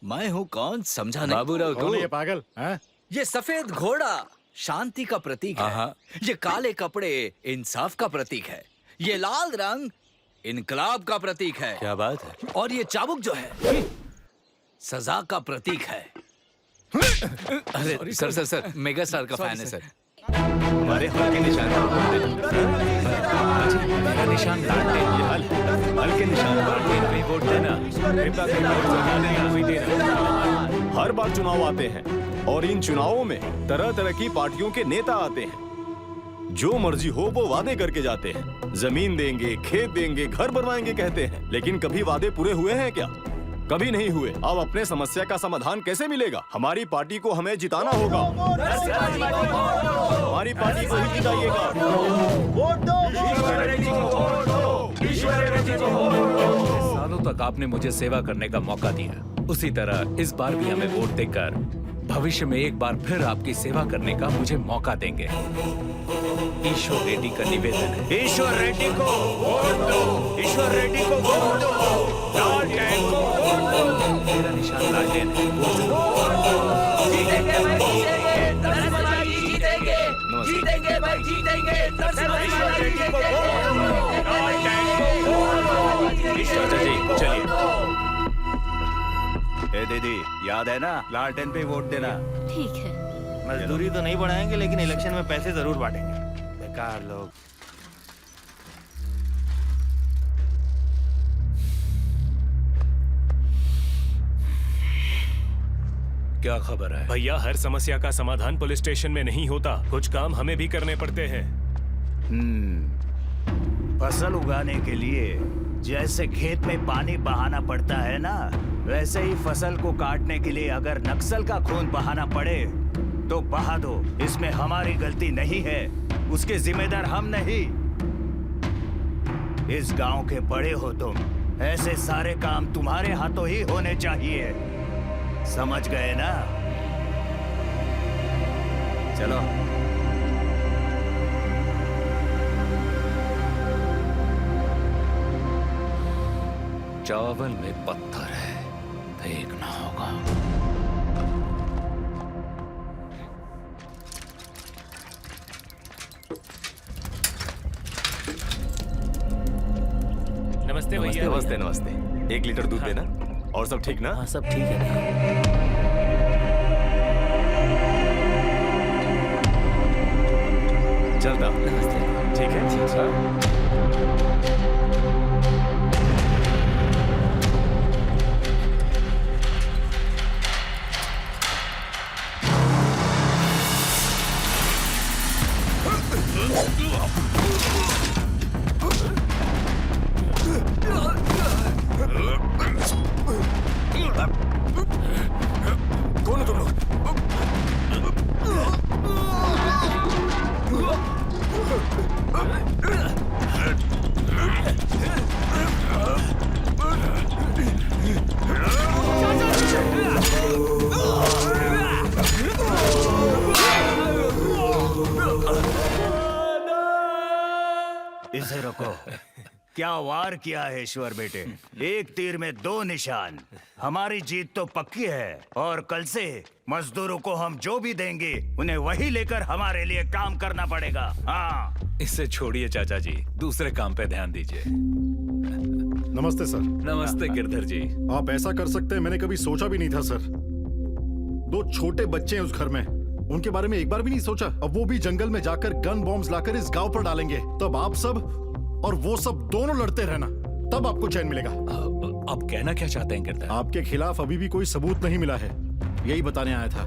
मैं हूँ कौन, समझा नहीं? बाबूराव कौन है ये पागल? हाँ? ये सफेद घोड़ा शांति का प्रतीक है। ये काले कपड़े इंसाफ का प्रतीक है। ये लाल रंग इनकलाब का प्रतीक है। क्या बात है? और ये चाबुक जो है सजा का प्रतीक है। अरे सर मेगा स्टार का फैन है सर। हमारे हल्के निशान मेरा निशान काट दे। हल्के निशान नहीं वोट देना, हर बार चुनाव आते हैं और इन चुनावों में तरह तरह की पार्टियों के नेता आते हैं। जो मर्जी हो वो वादे करके जाते हैं। जमीन देंगे, खेत देंगे, घर बनवाएंगे कहते हैं, लेकिन कभी वादे पूरे हुए हैं क्या? कभी नहीं हुए। अब अपने समस्या का समाधान कैसे मिलेगा? हमारी पार्टी को हमें जिताना होगा। हमारी पार्टी को ही जिताइएगा। सालों तक आपने मुझे सेवा करने का मौका दिया, उसी तरह इस बार भी हमें वोट देकर भविष्य में एक बार फिर आपकी सेवा करने का मुझे मौका देंगे। ईश्वर रेड्डी का निवेदन है। ईश्वर रेड्डी को वोट दो। ईश्वर रेड्डी को वोट दो। लाल टैंक को वोट दो। मेरा निशान लालटेन है। जीतेंगे भाई जीतेंगे, नरसिम्हा जी जीतेंगे, जीतेंगे भाई जीतेंगे, नरसिम्हा जी जीतेंगे। चाचा जी चलिए। ए दीदी, याद है ना, लालटेन पे वोट देना। ठीक है। मजदूरी तो नहीं बढ़ाएंगे लेकिन इलेक्शन में पैसे जरूर बांटेंगे। बेकार लोग। क्या खबर है? भैया, हर समस्या का समाधान पुलिस स्टेशन में नहीं होता, कुछ काम हमें भी करने पड़ते हैं। फसल उगाने के लिए जैसे खेत में पानी बहाना पड़ता है ना, वैसे ही फसल को काटने के लिए अगर नक्सल का खून बहाना पड़े तो बहा दो। इसमें हमारी गलती नहीं है, उसके जिम्मेदार हम नहीं। इस गांव के बड़े हो तुम, ऐसे सारे काम तुम्हारे हाथों ही होने चाहिए, समझ गए ना? चलो। चावल में पत्थर है, देखना होगा। नमस्ते भैया। नमस्ते नमस्ते। 1 लीटर दूध देना। और सब ठीक ना? हाँ सब ठीक है। चलता। ठीक है। कौन हो तुम लोग? इसे रोको। क्या वार किया है ईश्वर बेटे, एक तीर में 2 निशान। हमारी जीत तो पक्की है और कल से मजदूरों को हम जो भी देंगे उन्हें वही लेकर हमारे लिए काम करना पड़ेगा। हाँ, इससे छोड़िए चाचा जी, दूसरे काम पे ध्यान दीजिए। नमस्ते सर। नमस्ते गिरधर जी। आप ऐसा कर सकते हैं मैंने कभी सोचा भी नहीं था सर। 2 छोटे बच्चे हैं उस घर में, उनके बारे में एक बार भी नहीं सोचा। अब वो भी जंगल में जाकर गन बॉम्ब्स लाकर इस गांव पर डालेंगे, तब आप सब और वो सब दोनों लड़ते रहना, तब आपको चैन मिलेगा। आप कहना क्या चाहते हैं गिरधर? आपके खिलाफ अभी भी कोई सबूत नहीं मिला है, यही बताने आया था।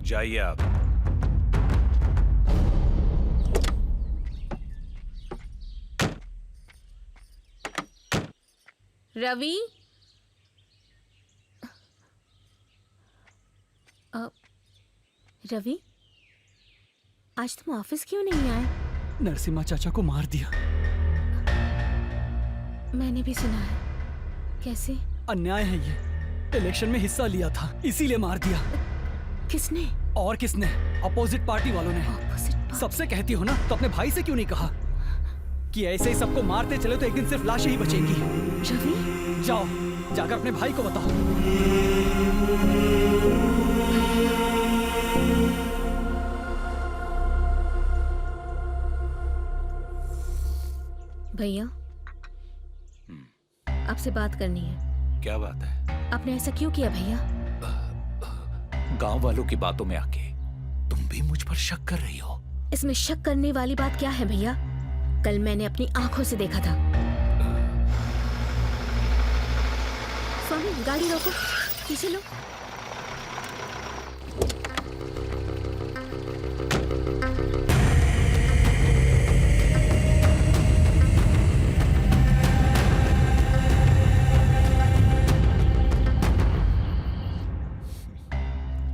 जाइए आप। रवि, रवि, आज तुम ऑफिस क्यों नहीं आए? नरसिम्हा चाचा को मार दिया। मैंने भी सुना है। कैसे? अन्याय है ये। इलेक्शन में हिस्सा लिया था, इसीलिए मार दिया। किसने? और किसने? अपोजिट पार्टी वालों ने। सबसे कहती हो ना, तो अपने भाई से क्यों नहीं कहा कि ऐसे ही सबको मारते चले तो एक दिन सिर्फ लाशें ही बचेंगी? रवि, जाओ, जाकर अपने भाई को बताओ। भैया, आपसे बात करनी है। क्या बात है? आपने ऐसा क्यों किया भैया? गांव वालों की बातों में आके तुम भी मुझ पर शक कर रही हो? इसमें शक करने वाली बात क्या है भैया? कल मैंने अपनी आंखों से देखा था। स्वामी, गाड़ी रोको, पीछे लो।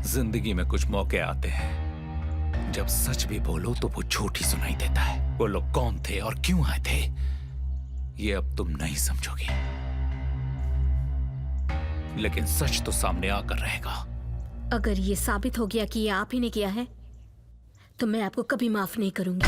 जिंदगी में कुछ मौके आते हैं जब सच भी बोलो तो वो झूठ ही सुनाई देता है। वो लोग कौन थे और क्यों आए थे, ये अब तुम नहीं समझोगी, लेकिन सच तो सामने आकर रहेगा। अगर ये साबित हो गया कि ये आप ही ने किया है, तो मैं आपको कभी माफ नहीं करूंगी।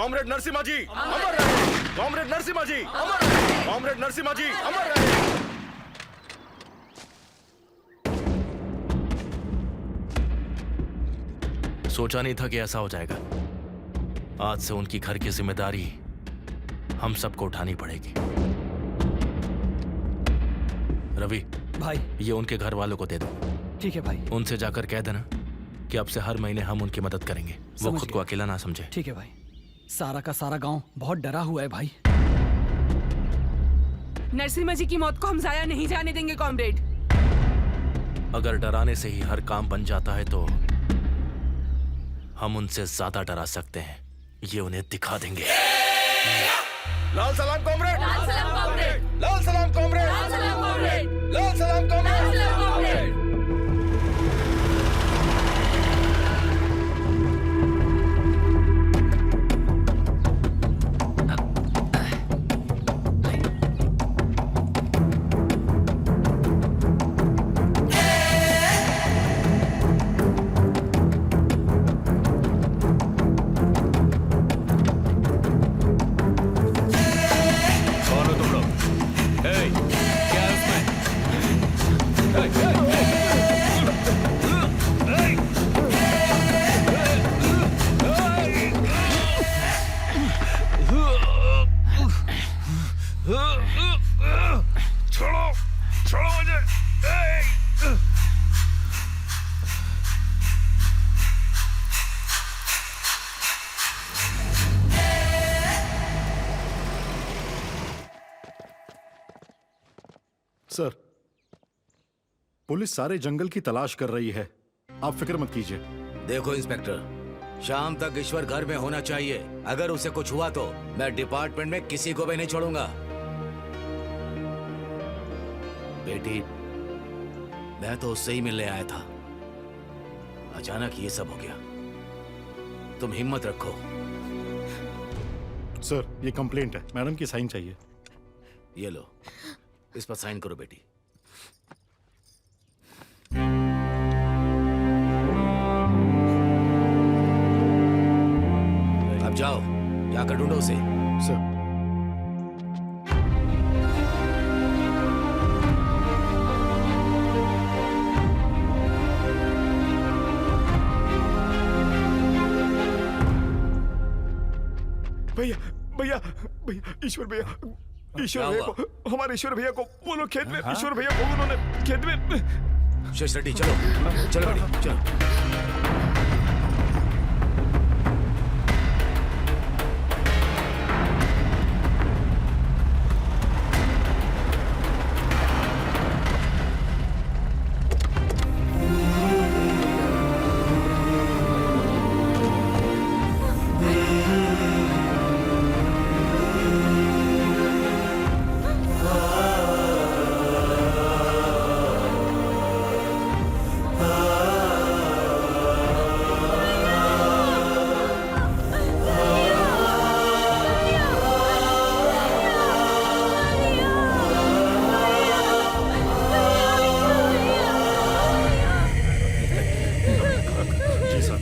कॉमरेड नरसिम्हा जी अमर रहे। कॉमरेड नरसिम्हा जी अमर रहे। कॉमरेड नरसिम्हा जी अमर रहे। सोचा नहीं था कि ऐसा हो जाएगा। आज से उनकी घर की जिम्मेदारी हम सबको उठानी पड़ेगी। रवि भाई ये उनके घर वालों को दे दो। ठीक है भाई। उनसे जाकर कह देना कि अब से हर महीने हम उनकी मदद करेंगे। वो समझ खुद को गया। अकेला ना समझे। ठीक है भाई। सारा का सारा गांव बहुत डरा हुआ है भाई। नरसिम्हा जी की मौत को हम जाया नहीं जाने देंगे कॉमरेड। अगर डराने से ही हर काम बन जाता है तो हम उनसे ज्यादा डरा सकते हैं। ये उन्हें दिखा देंगे। लाल सलाम कॉमरेड। लाल सलाम कॉमरेड। लाल सलाम कॉमरेड। लाल सलाम कॉमरेड। लाल सलाम कॉमरेड। लाल सलाम कॉमरेड। कौन हो तुम लोग? क्या है उसमें? छोड़ो छोड़ो मुझे। सर, पुलिस सारे जंगल की तलाश कर रही है, आप फिक्र मत कीजिए। देखो इंस्पेक्टर, शाम तक ईश्वर घर में होना चाहिए। अगर उसे कुछ हुआ तो मैं डिपार्टमेंट में किसी को भी नहीं छोड़ूंगा। बेटी, मैं तो उससे ही मिलने आया था, अचानक ये सब हो गया। तुम हिम्मत रखो। सर, ये कंप्लेंट है, मैडम की साइन चाहिए। ये लो, इस पर साइन करो बेटी। अब जाओ, जाकर ढूंढो उसे। सर, भैया भैया भैया, ईश्वर भैया, ईश्वर भैया को, हमारे ईश्वर भैया को वो लोग खेत में, ईश्वर भैया को उन्होंने खेत में। शेष रेड्डी, चलो चलो बेटी, चलो। जी सर।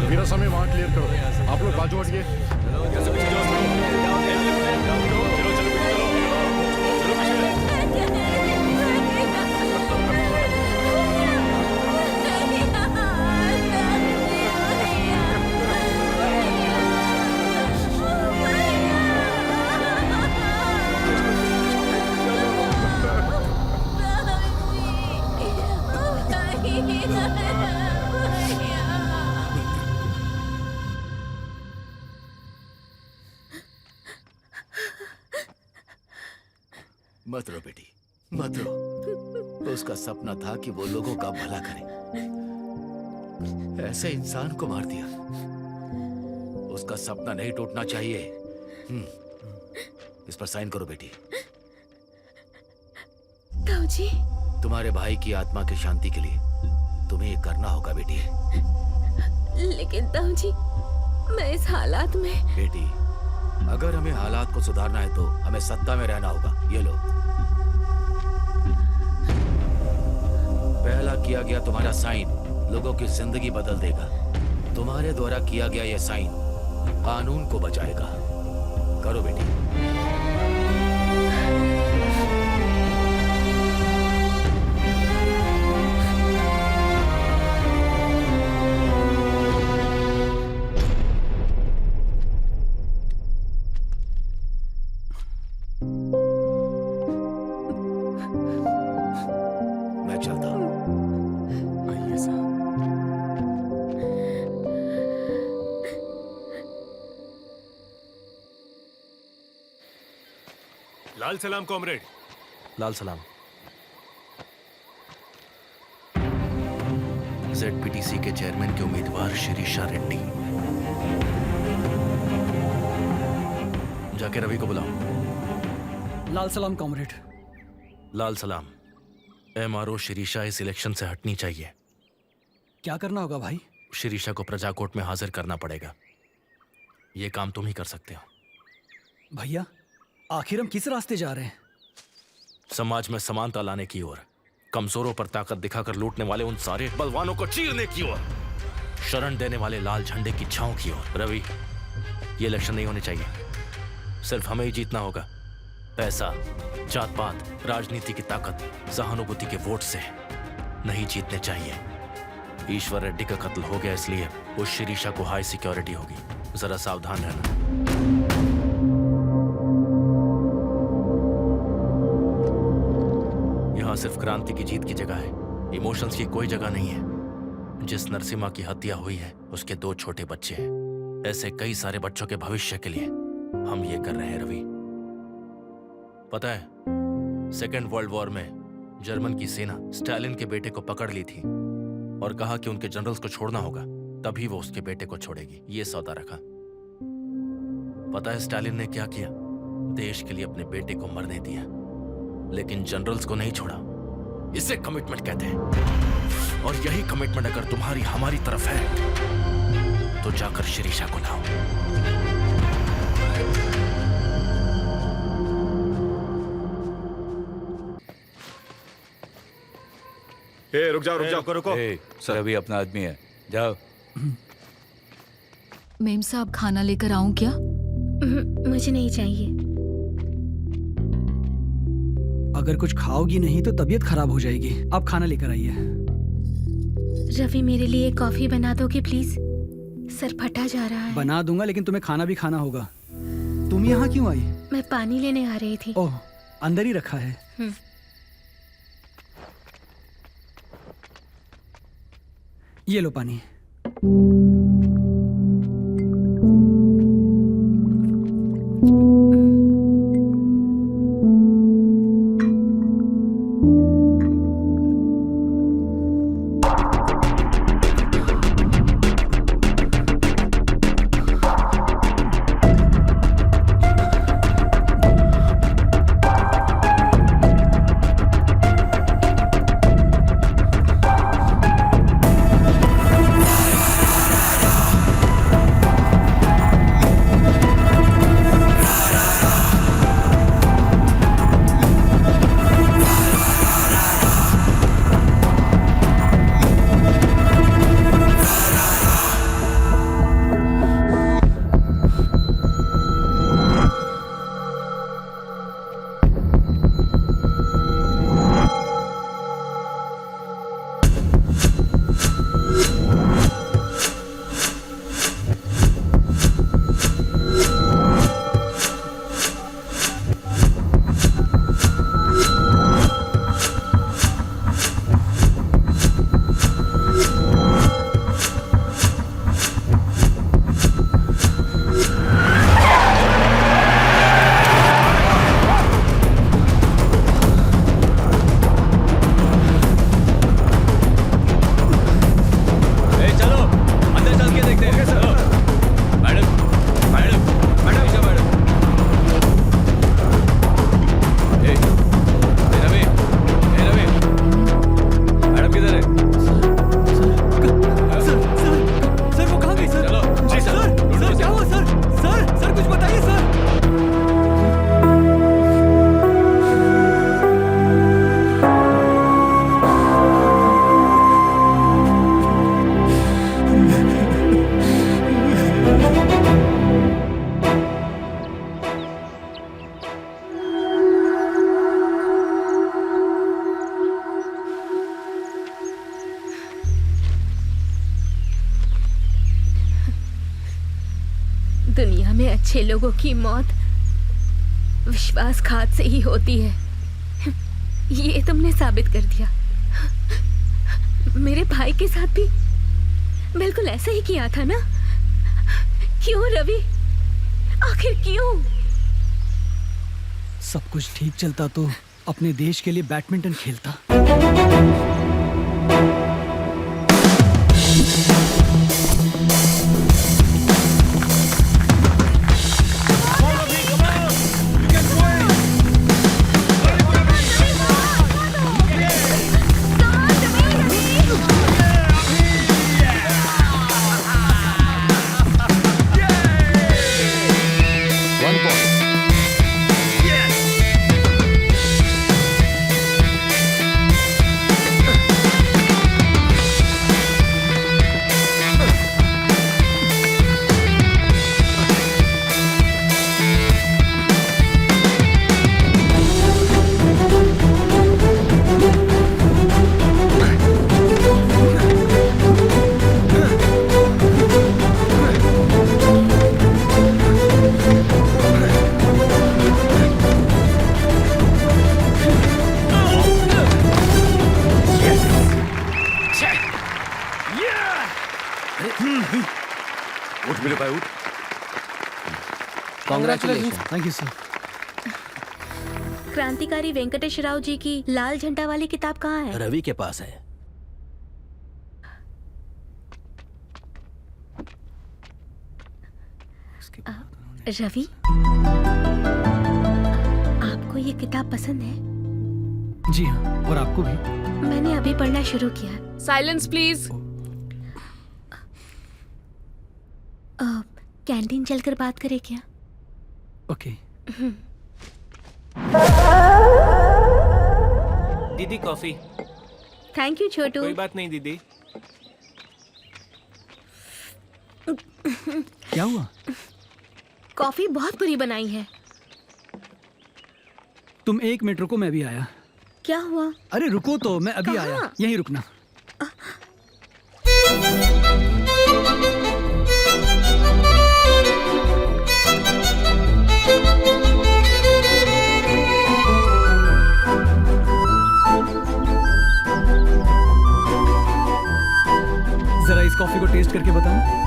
मेरा समय वहाँ क्लियर करो, आप लोग बाजू हटिए। मत रो बेटी, मत रो। उसका सपना था कि वो लोगों का भला करे, ऐसे इंसान को मार दिया। उसका सपना नहीं टूटना चाहिए। इस पर साइन करो बेटी। ताऊजी, तुम्हारे भाई की आत्मा की शांति के लिए तुम्हें ये करना होगा बेटी। लेकिन ताऊजी, मैं इस हालात में। बेटी, अगर हमें हालात को सुधारना है तो हमें सत्ता में रहना होगा। ये लो, पहला किया गया तुम्हारा साइन लोगों की जिंदगी बदल देगा। तुम्हारे द्वारा किया गया ये साइन कानून को बचाएगा। करो बेटी। मैं चलता हूं। आइए साहब। लाल सलाम कॉमरेड। लाल सलाम। ZPTC के चेयरमैन के उम्मीदवार शिरीषा रेड्डी। जाके रवि को बुलाओ। लाल सलाम कॉमरेड। लाल सलाम। MRO शिरीषा इस इलेक्शन से हटनी चाहिए। क्या करना होगा भाई? शिरीषा को प्रजा कोर्ट में हाजिर करना पड़ेगा। ये काम तुम ही कर सकते हो। भैया आखिर हम किस रास्ते जा रहे हैं? समाज में समानता लाने की ओर, कमजोरों पर ताकत दिखाकर लूटने वाले उन सारे बलवानों को चीरने की ओर, शरण देने वाले लाल झंडे की छांव की ओर। रवि, ये इलेक्शन नहीं होने चाहिए। सिर्फ हमें ही जीतना होगा। पैसा, जात पात, राजनीति की ताकत, सहानुभूति के वोट से नहीं जीतने चाहिए। ईश्वर रेड्डी का कत्ल हो गया, इसलिए उस शिरीषा को हाई सिक्योरिटी होगी। जरा सावधान रहना। यहाँ सिर्फ क्रांति की जीत की जगह है, इमोशंस की कोई जगह नहीं है। जिस नरसिम्हा की हत्या हुई है उसके 2 छोटे बच्चे हैं। ऐसे कई सारे बच्चों के भविष्य के लिए हम ये कर रहे हैं रवि। पता है, सेकेंड वर्ल्ड वॉर में जर्मन की सेना स्टालिन के बेटे को पकड़ ली थी और कहा कि उनके जनरल्स को छोड़ना होगा, तभी वो उसके बेटे को छोड़ेगी। ये सौदा रखा। पता है स्टालिन ने क्या किया? देश के लिए अपने बेटे को मरने दिया, लेकिन जनरल्स को नहीं छोड़ा। इसे कमिटमेंट कहते हैं। और यही कमिटमेंट अगर तुम्हारी हमारी तरफ है तो जाकर शिरीषा को लाओ। रुक जाओ रुक जाओ। रुको। सर अभी अपना आदमी है, जाओ। मेम साहब खाना लेकर आऊं क्या? मुझे नहीं चाहिए। अगर कुछ खाओगी नहीं तो तबीयत खराब हो जाएगी। आप खाना लेकर आइए। रवि मेरे लिए कॉफी बना दोगे प्लीज? सर फटा जा रहा है। बना दूंगा, लेकिन तुम्हें खाना भी खाना होगा। तुम यहाँ क्यों आई? मैं पानी लेने आ रही थी। ओह, अंदर ही रखा है। ये लो पानी। में अच्छे लोगों की मौत विश्वासघात से ही होती है। ये तुमने साबित कर दिया। मेरे भाई के साथ भी बिल्कुल ऐसा ही किया था ना? क्यों रवि, आखिर क्यों? सब कुछ ठीक चलता तो अपने देश के लिए बैडमिंटन खेलता। उठ मेरे भाई उठ। कांग्रेचुलेशन। Thank you sir. क्रांतिकारी वेंकटेश राव जी की लाल झंडा वाली किताब कहाँ है? रवि के पास है। रवि, आपको ये किताब पसंद है? जी हाँ, और आपको भी। मैंने अभी पढ़ना शुरू किया। Silence please. कैंटीन चलकर बात करें क्या? ओके। दीदी कॉफी। थैंक यू छोटू। कोई बात नहीं दीदी। क्या हुआ? कॉफी बहुत बुरी बनाई है। तुम 1 मिनट रुको, मैं अभी आया। क्या हुआ? अरे रुको तो, मैं अभी कहाँ? आया। यहीं रुकना। जरा इस कॉफी को टेस्ट करके बताना।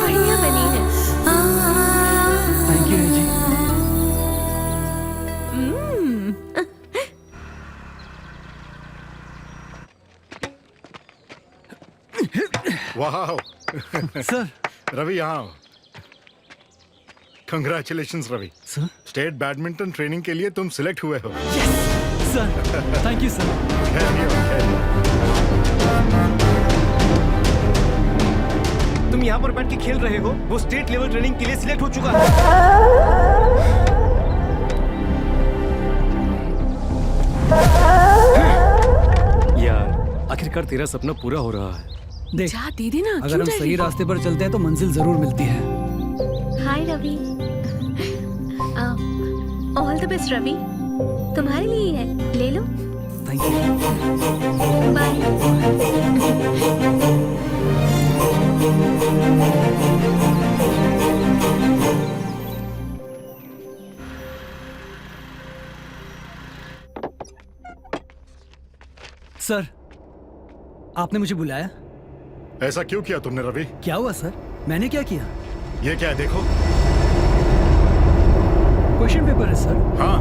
बढ़िया बनी है। थैंक यू जी। वाह सर। रवि यहाँ। Congratulations Ravi. Sir. State badminton training के लिए तुम सिलेक्ट हुए हो। Sir thank you sir. तुम यहाँ पर बैठ के खेल रहे हो, वो स्टेट लेवल ट्रेनिंग के लिए सिलेक्ट हो चुका है। यार आखिरकार तेरा सपना पूरा हो रहा है। देख, जा दीदी ना, अगर हम सही रास्ते पर चलते हैं तो मंजिल जरूर मिलती है। Hi Ravi. All the best Ravi. तुम्हारे लिए ही है, ले लो। Thank you. सर, आपने मुझे बुलाया? ऐसा क्यों किया तुमने रवि? क्या हुआ सर? मैंने क्या किया? ये क्या है देखो। क्वेश्चन पेपर है सर। हाँ,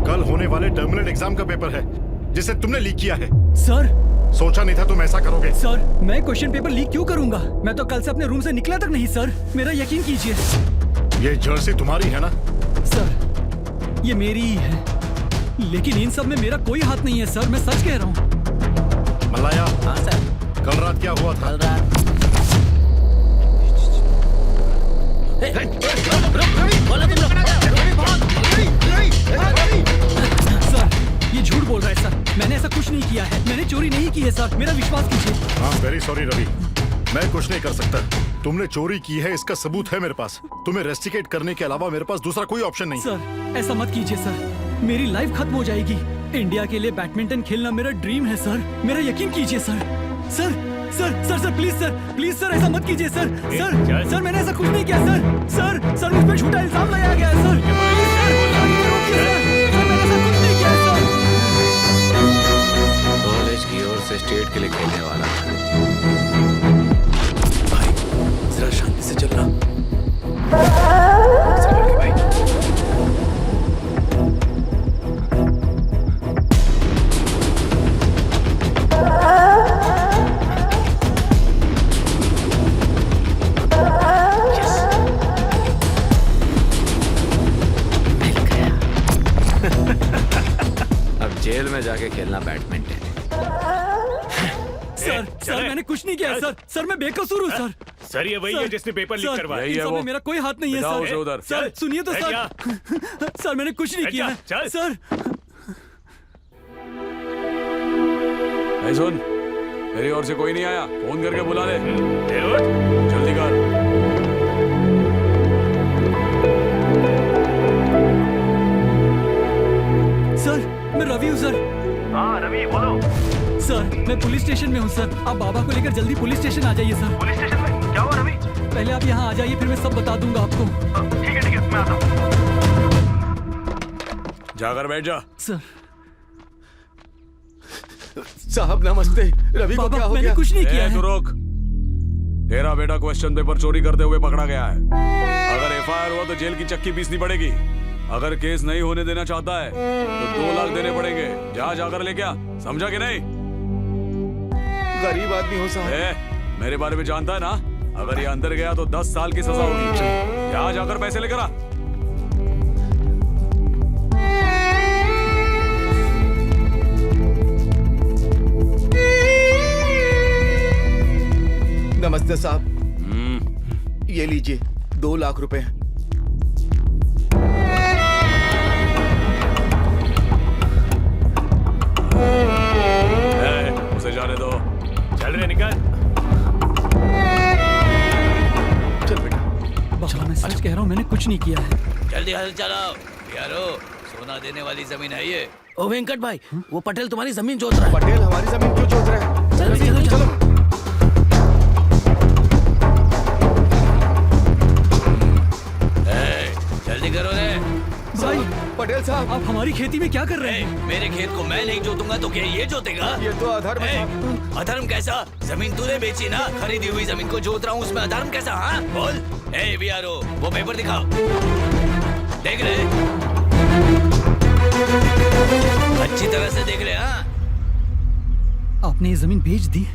कल होने वाले टर्मिनल एग्जाम का पेपर है जिसे तुमने लीक किया है। सर, सोचा नहीं था तुम ऐसा करोगे। सर, मैं क्वेश्चन पेपर लीक क्यों करूंगा? मैं तो कल से अपने रूम से निकला तक नहीं सर। मेरा यकीन कीजिए। ये जर्सी तुम्हारी है ना? सर, ये मेरी ही है, लेकिन इन सब में मेरा कोई हाथ नहीं है सर। मैं सच कह रहा हूँ। मल्लाया। हाँ सर। कल रात क्या हुआ था? कल रात सर, ये झूठ बोल रहा है सर। मैंने ऐसा कुछ नहीं किया है। मैंने चोरी नहीं की है सर, मेरा विश्वास कीजिए। हाँ, वेरी सॉरी रवि, मैं कुछ नहीं कर सकता। तुमने चोरी की है, इसका सबूत है मेरे पास। तुम्हें रेस्टिकेट करने के अलावा मेरे पास दूसरा कोई ऑप्शन नहीं। सर ऐसा मत कीजिए सर, मेरी लाइफ खत्म हो जाएगी। इंडिया के लिए बैडमिंटन खेलना मेरा ड्रीम है सर, मेरा यकीन कीजिए sir. Sir sir sir sir please sir ऐसा मत कीजिए सर। सर सर मैंने ऐसा कुछ नहीं किया सर। सर सर मुझ पर झूठा इल्जाम लगाया गया है सर। मैंने ऐसा कुछ नहीं किया सर। कॉलेज की ओर से स्टेट के लिए खेलने वाला जरा शांति से चलना। अब जेल में जाके खेलना बैडमिंटन। सर सर मैंने कुछ नहीं किया सर। सर मैं बेकसूर हूँ सर। सर ये वही है जिसने पेपर लीक करवाया। इन सब में मेरा कोई हाथ नहीं है सर। सर सुनिए तो सर। सर मैंने कुछ नहीं किया है सर। सुन, मेरी ओर से कोई नहीं आया, फोन करके बुला ले। जल्दी कर। सर मैं रवि हूँ सर। हाँ रवि बोलो। सर मैं पुलिस स्टेशन में हूँ सर। आप बाबा को लेकर जल्दी पुलिस स्टेशन आ जाइए सर। पुलिस स्टेशन में क्या हुआ रवि? पहले आप यहाँ आ जाइए, फिर मैं सब बता दूंगा आपको। ठीक है मैं आता हूँ। जाकर बैठ जा। सर साहब नमस्ते। रवि को क्या हो मैंने गया? कुछ नहीं किया है। तू रोक। तेरा बेटा क्वेश्चन पेपर चोरी करते हुए पकड़ा गया है। अगर एफआईआर हुआ तो जेल की चक्की पीसनी पड़ेगी। अगर केस नहीं होने देना चाहता है तो 2 लाख देने पड़ेंगे। जा जाकर ले क्या, समझा कि नहीं? गरीब आदमी हो साहब। मेरे बारे में जानता है ना? अगर ये अंदर गया तो 10 साल की सजा होगी। जा जाकर पैसे लेकर आ। नमस्ते साहब, ये लीजिए 2 लाख रुपए। उसे जाने दो। चल रहे निकल। चल बेटा। बाबा मैं सच कह रहा हूँ, मैंने कुछ नहीं किया है। जल्दी हल चलाओ यारो, सोना देने वाली जमीन है ये। ओ वेंकट भाई, वो पटेल तुम्हारी जमीन जोत रहा है। पटेल हमारी जमीन क्यों जोत रहा है? चलो चलो। जल्दी करो रे भाई पटेल साहब, आप हमारी खेती में क्या कर रहे हैं? मेरे खेत को मैं नहीं जोतूंगा तो क्या ये जोतेगा? ये तो अधर्म है। अधर्म कैसा? जमीन तूने बेची ना, खरीदी हुई जमीन को जोत रहा हूँ, उसमें अधर्म कैसा? हाँ बोल। ए वीआरओ, वो पेपर दिखाओ। देख रहे? अच्छी तरह से देख रहे। हाँ आपने ये जमीन बेच दी?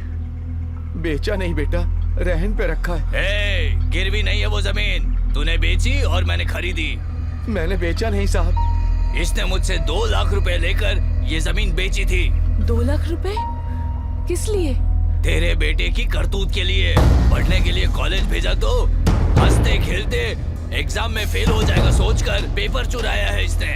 बेचा नहीं बेटा, रहन पे रखा है। ए, गिरवी नहीं है वो जमीन, तूने बेची और मैंने खरीदी। मैंने बेचा नहीं साहब। इसने मुझसे 2 लाख रुपए लेकर ये जमीन बेची थी। 2 लाख रुपए? किस लिए? तेरे बेटे की करतूत के लिए। पढ़ने के लिए कॉलेज भेजा तो हंसते खेलते एग्जाम में फेल हो जाएगा सोचकर पेपर चुराया है इसने।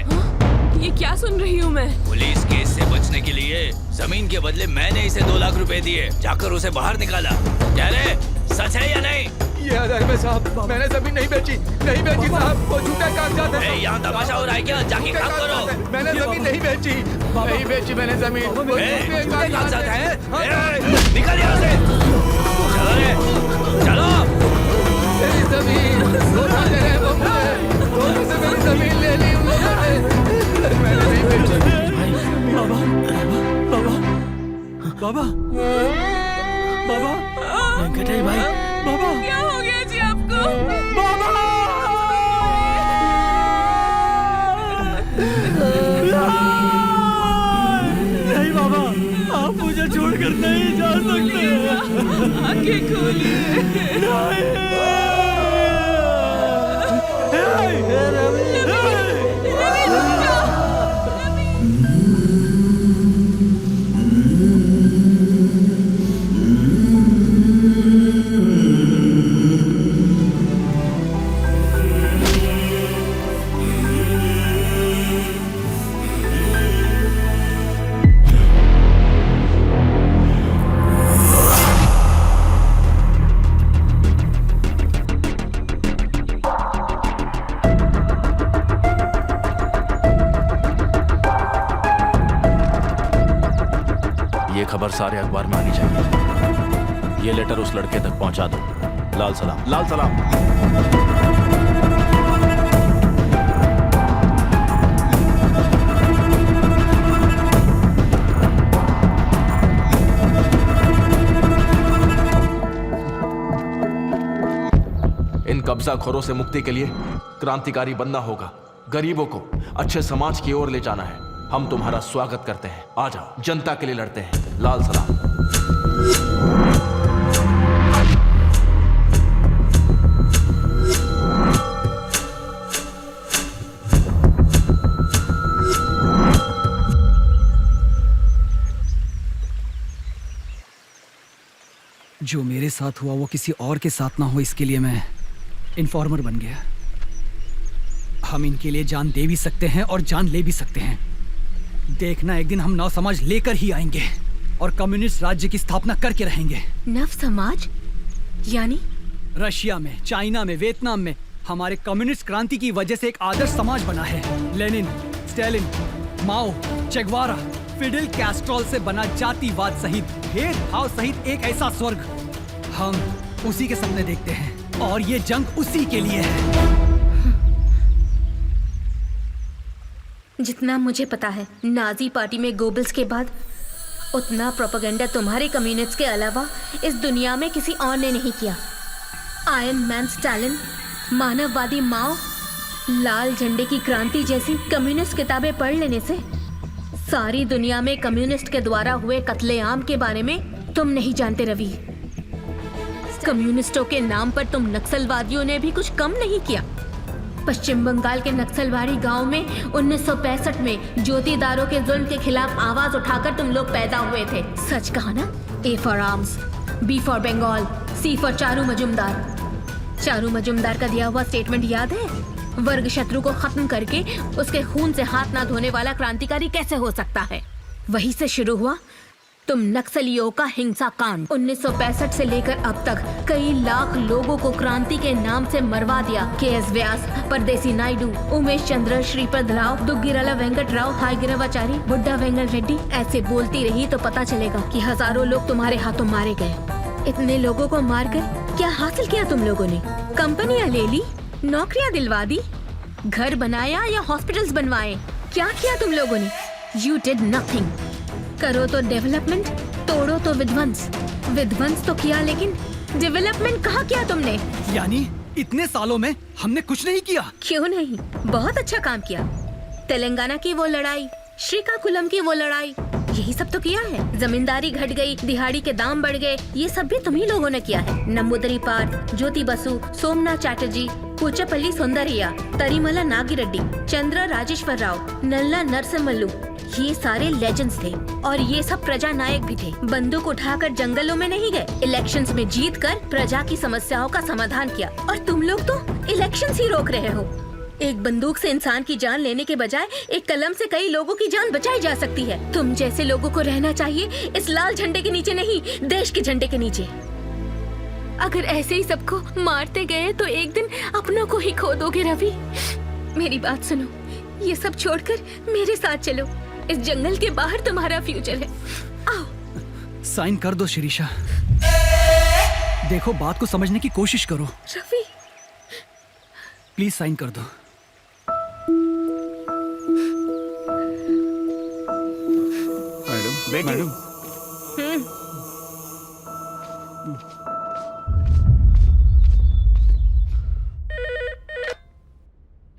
ये क्या सुन रही हूँ मैं? पुलिस केस से बचने के लिए जमीन के बदले मैंने इसे 2 लाख रुपए दिए, जाकर उसे बाहर निकाला। क्या रे, सच है या नहीं? ये अधर्म है साहब, मैंने जमीन नहीं बेची साहब, वो झूठे कागजात है। यहाँ तमाशा हो रहा है क्या? जाके काम करो। मैंने जमीन नहीं बेची मैंने जमीन। झूठे कागजात है? निकल यहाँ से। चलो रे, चलो। मेरी जमीन धोखा दे रहे हैं वो मुझे। धोखे से मेरी जमीन ले ली उन लोगों ने। मैंने नहीं बेची। बाबा वेंकटेश भाई, बाबा क्या हो गया जी आपको? नहीं बाबा, आप मुझे छोड़कर नहीं जा सकते। आंखें खोलिए। ये खबर सारे अखबार में आनी चाहिए। ये लेटर उस लड़के तक पहुंचा दो। लाल सलाम। लाल सलाम। इन कब्जाखोरों से मुक्ति के लिए क्रांतिकारी बनना होगा। गरीबों को अच्छे समाज की ओर ले जाना है। हम तुम्हारा स्वागत करते हैं। आ जाओ, जनता के लिए लड़ते हैं। लाल सलाम। जो मेरे साथ हुआ वो किसी और के साथ ना हो, इसके लिए मैं इन्फॉर्मर बन गया। हम इनके लिए जान दे भी सकते हैं और जान ले भी सकते हैं। देखना, एक दिन हम नव समाज लेकर ही आएंगे और कम्युनिस्ट राज्य की स्थापना करके रहेंगे। नव समाज यानी? रशिया में, चाइना में, वियतनाम में हमारे कम्युनिस्ट क्रांति की वजह से एक आदर्श समाज बना है। लेनिन, स्टालिन, माओ, चेगवारा, फिडेल कैस्ट्रोल से बना जातिवाद सहित, भेदभाव सहित एक ऐसा स्वर्ग, हम उसी के सपने देखते हैं और ये जंग उसी के लिए है। जितना मुझे पता है, नाजी पार्टी में गोबल्स के बाद उतना प्रोपेगेंडा तुम्हारे कम्युनिस्ट के अलावा इस दुनिया में किसी और ने नहीं किया। आयरन मैन स्टालिन, मानववादी माओ, लाल झंडे की क्रांति जैसी कम्युनिस्ट किताबें पढ़ लेने से सारी दुनिया में कम्युनिस्ट के द्वारा हुए कत्लेआम के बारे में तुम नहीं जानते रवि। कम्युनिस्टों के नाम पर तुम नक्सलवादियों ने भी कुछ कम नहीं किया। पश्चिम बंगाल के नक्सलवाड़ी गांव में 1965 में ज्योतिदारों के जुल्म के खिलाफ आवाज उठाकर तुम लोग पैदा हुए थे। सच कहा ना? A for arms, B for Bengal, C for Charu Majumdar. Charu Majumdar का दिया हुआ स्टेटमेंट याद है? वर्ग शत्रु को खत्म करके उसके खून से हाथ ना धोने वाला क्रांतिकारी कैसे हो सकता है? वहीं से शुरू हुआ तुम नक्सलियों का हिंसा कांड। 1965 से लेकर अब तक कई लाख लोगों को क्रांति के नाम से मरवा दिया। KS व्यास, परदेसी नायडू, उमेश चंद्र, श्रीपद राव, दुग्गिराला वेंकट राव, हाईगिरावाचारी, बुड्ढा वेंगल रेड्डी। ऐसे बोलती रही तो पता चलेगा कि हजारों लोग तुम्हारे हाथों मारे गए। इतने लोगों को मारकर क्या हासिल किया तुम लोगों ने? कंपनियां ले ली, नौकरियां दिलवा दी, घर बनाया या हॉस्पिटल्स बनवाए? क्या किया तुम लोगों ने? You did nothing। करो तो डेवलपमेंट, तोड़ो तो विध्वंस। विध्वंस तो किया लेकिन डेवलपमेंट कहाँ किया तुमने? यानी इतने सालों में हमने कुछ नहीं किया? क्यों नहीं, बहुत अच्छा काम किया। तेलंगाना की वो लड़ाई, श्रीकाकुलम की वो लड़ाई, यही सब तो किया है। जमींदारी घट गई, दिहाड़ी के दाम बढ़ गए, ये सब भी तुम्ही लोगों ने किया है। नंबूदरी पार, ज्योति बसु, सोमनाथ चैटर्जी, पूचपल्ली सुंदरिया, तरीमला नागिरेड्डी, चंद्र राजेश्वर राव, नल्ला नरसिम्हल्लू, ये सारे लेजेंड्स थे और ये सब प्रजा नायक भी थे। बंदूक उठाकर जंगलों में नहीं गए, इलेक्शंस में जीतकर प्रजा की समस्याओं का समाधान किया। और तुम लोग तो इलेक्शंस ही रोक रहे हो। एक बंदूक से इंसान की जान लेने के बजाय एक कलम से कई लोगों की जान बचाई जा सकती है। तुम जैसे लोगों को रहना चाहिए इस लाल झंडे के नीचे नहीं, देश के झंडे के नीचे। अगर ऐसे ही सबको मारते गए तो एक दिन अपनों को ही खो दोगे रवि। मेरी बात सुनो, ये सब छोड़कर मेरे साथ चलो। इस जंगल के बाहर तुम्हारा फ्यूचर है। आओ। साइन कर दो शिरीषा। देखो, बात को समझने की कोशिश करो। रवि, प्लीज साइन कर दो। बेटी,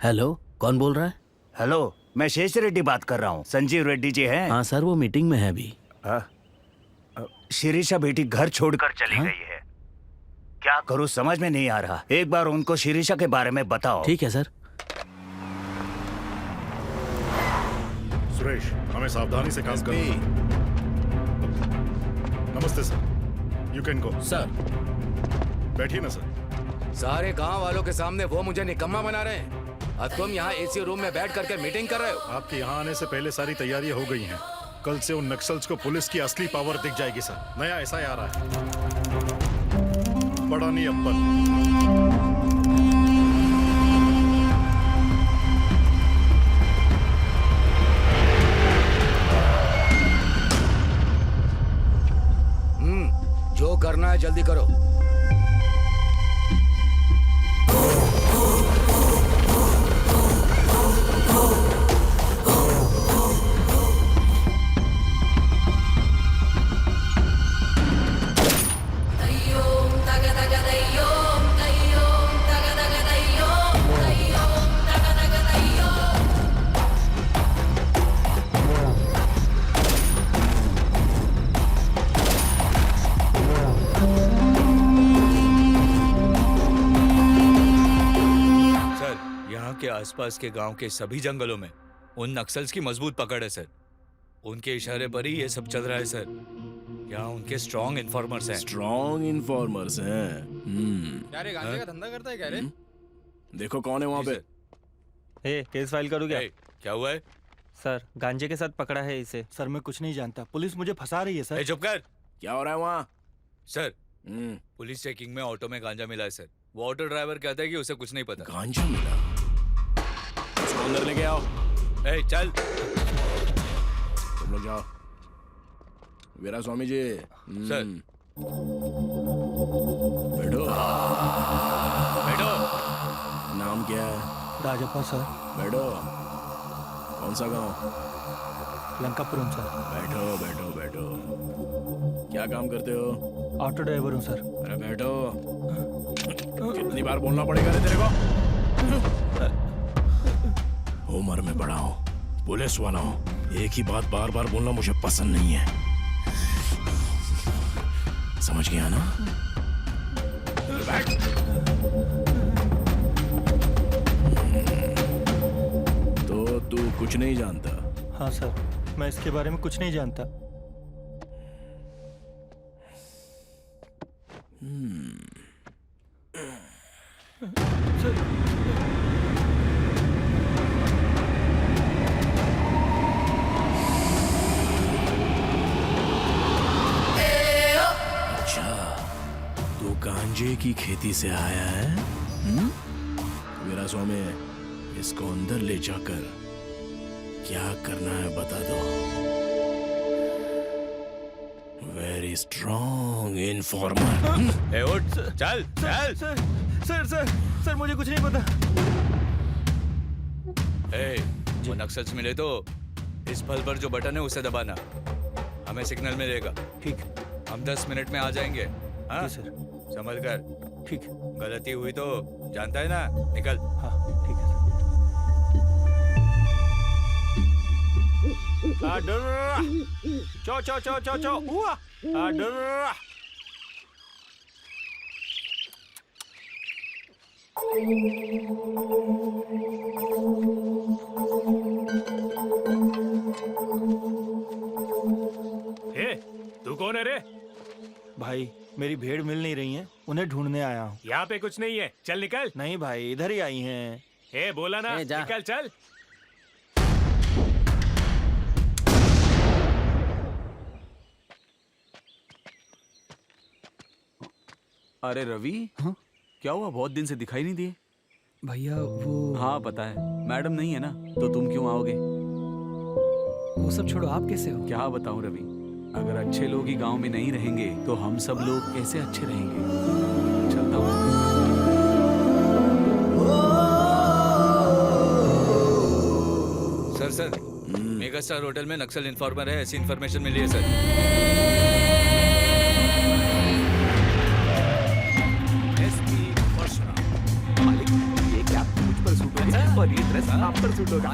हेलो, कौन बोल रहा है? हेलो, मैं शेष रेड्डी बात कर रहा हूँ। संजीव रेड्डी जी हैं? हाँ सर, वो मीटिंग में है अभी। शिरीषा बेटी घर छोड़कर चली गई है। क्या करूँ समझ में नहीं आ रहा। एक बार उनको शिरीषा के बारे में बताओ। ठीक है सर। सुरेश, हमें सावधानी से काम करना। नमस्ते sir, you can go. Sir, बैठिए ना सर। सारे गांव वालों के सामने वो मुझे निकम्मा बना रहे हैं और तुम यहाँ एसी रूम में बैठ करके मीटिंग कर रहे हो। आपके यहाँ आने से पहले सारी तैयारियां हो गई हैं। कल से उन नक्सल्स को पुलिस की असली पावर दिख जाएगी सर। नया एसआई आ रहा है, बड़ानी अब्बल। जो करना है जल्दी करो। आसपास के गांव के सभी जंगलों में उन नक्सल्स की मजबूत पकड़ है सर। उनके इशारे पर ही ये सब चल रहा है सर। क्या उनके स्ट्रॉन्ग इन्फॉर्मर्स हैं? स्ट्रॉन्ग इन्फॉर्मर्स हैं। क्या रे गांजे का धंधा करता है क्या रे? देखो कौन है वहाँ पे। केस फाइल करूँ क्या? क्या हुआ है सर? गांजे के साथ पकड़ा है इसे। सर मैं कुछ नहीं जानता, पुलिस मुझे फंसा रही है सर। चुप कर। क्या हो रहा है वहाँ? सर पुलिस चेकिंग में ऑटो में गांजा मिला है सर। वो ऑटो ड्राइवर कहता है कि उसे कुछ नहीं पता। गांजा मिला? उसको अंदर लेके आओ। चल तुम लोग जाओ। वीरा स्वामी जी। सर बैठो। बैठो। नाम क्या है? राजप्पा सर। बैठो। कौन सा गांव? लंकापुरम सर। बैठो बैठो बैठो। क्या काम करते हो? ऑटो ड्राइवर हूँ सर। अरे बैठो। कितनी बार बोलना पड़ेगा रे तेरे को? उम्र में बड़ा हूँ, पुलिस वाला हूँ, एक ही बात बार बार बोलना मुझे पसंद नहीं है। समझ गया ना? तो तू कुछ नहीं जानता? हाँ सर, मैं इसके बारे में कुछ नहीं जानता। गांजे की खेती से आया है? वीरा स्वामी, इसको अंदर ले जाकर क्या करना है बता दो। Very strong informer. उठ, चल चल। सर मुझे कुछ नहीं पता। वो नक्सल्स मिले तो इस फल पर जो बटन है उसे दबाना, हमें सिग्नल मिलेगा। ठीक। हम 10 मिनट में आ जाएंगे। हाँ सर। संभल कर। ठीक। गलती हुई तो जानता है ना, निकल। हाँ ठीक है सर। चो हुआ। तू कौन है रे? भाई मेरी भेड़ मिल नहीं रही है, उन्हें ढूंढने आया हूँ। यहाँ पे कुछ नहीं है, चल निकल। नहीं भाई, इधर ही आई हैं। बोला ना, निकल चल। अरे रवि, हाँ? क्या हुआ? बहुत दिन से दिखाई नहीं दिए। भैया वो हाँ पता है, मैडम नहीं है ना, तो तुम क्यों आओगे? वो सब छोड़ो, आप कैसे हो? क्या बताऊं रवि, अगर अच्छे लोग ही गांव में नहीं रहेंगे तो हम सब लोग कैसे अच्छे रहेंगे? चलता हूँ। सर मेगा स्टार होटल में नक्सल इन्फॉर्मर है, ऐसी इन्फॉर्मेशन मिली है सर। ये क्या मुझ पर सूट होगा और ये ड्रेस आप पर सूट होगा?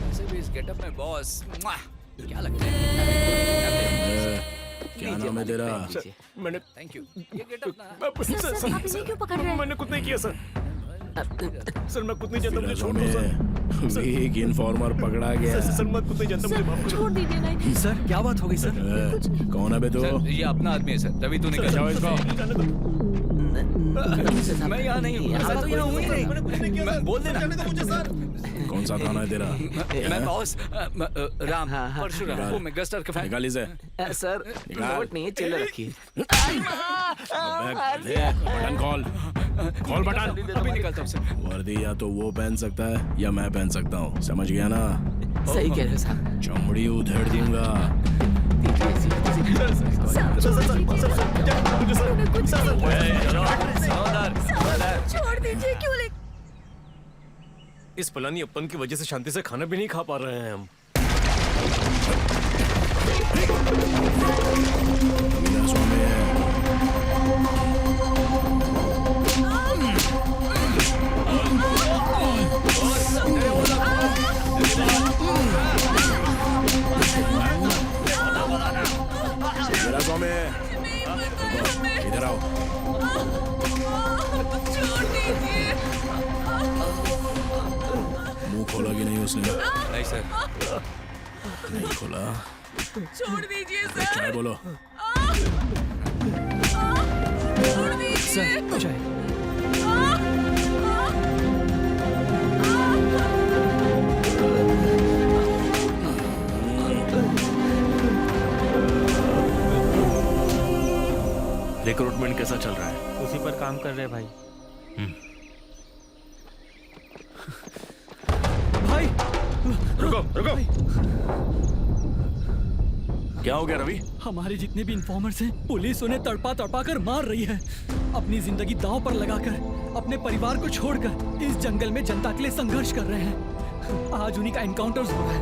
वैसे भी इस गेटअप में बॉस क्या लगता है? क्या नाम है तेरा? मैंने थैंक यू। ये गेटअप ना आप इन्हें क्यों पकड़ रहे हैं? मैंने कुछ नहीं किया सर। सर मैं कुछ नहीं जानता, मुझे छोड़ दो सर। एक इन्फॉर्मर पकड़ा गया। सर मैं कुछ नहीं जानता, मुझे माफ करो। छोड़ दीजिए ना। सर क्या बात हो गई सर? कौन है बे तू? सर, ये अपना आदमी है सर। रवि तू निकल जाओ इसको। मैं यहाँ नहीं हूँ। मैं तो यहाँ हूँ ही नहीं। मैं बोल देना। मुझे सर। कौन सा थाना है तेरा? मैं बॉस राम परशुराम, वो मेगा स्टार का फैन। निकाल इसे। सर नोट नहीं है, चिल्ला रखिए। बटन खोल बटन। अभी निकलता हूँ सर। वर्दी या तो वो पहन सकता है या मैं पहन सकता हूँ, समझ गया ना? सही कह रहे हो साहब। चमड़ी उधेड़ दूंगा। छोड़ दीजिए, क्यों ले इस पलानी अपन की वजह से शांति से खाना भी नहीं खा पा रहे हैं हम। इधर आओ। छोड़ दीजिए। मुंह खोला कि नहीं उसने? नहीं सर। नहीं खोला। छोड़ दीजिए सर। क्या है बोलो? छोड़ दीजिए। रिक्रूटमेंट कैसा चल रहा है? उसी पर काम कर रहे हैं भाई। भाई रुको रुको। क्या हो गया रवि? हमारे जितने भी इन्फॉर्मर्स हैं पुलिस उन्हें तड़पा तड़पा कर मार रही है। अपनी जिंदगी दांव पर लगाकर अपने परिवार को छोड़कर इस जंगल में जनता के लिए संघर्ष कर रहे हैं। आज उन्हीं का एनकाउंटर हुआ है।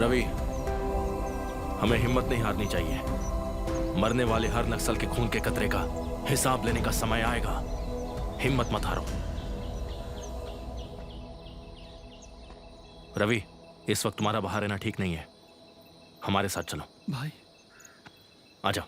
रवि, हमें हिम्मत नहीं हारनी चाहिए। मरने वाले हर नक्सल के खून के कतरे का हिसाब लेने का समय आएगा। हिम्मत मत हारो। रवि, इस वक्त तुम्हारा बाहर रहना ठीक नहीं है। हमारे साथ चलो। भाई आ जाओ।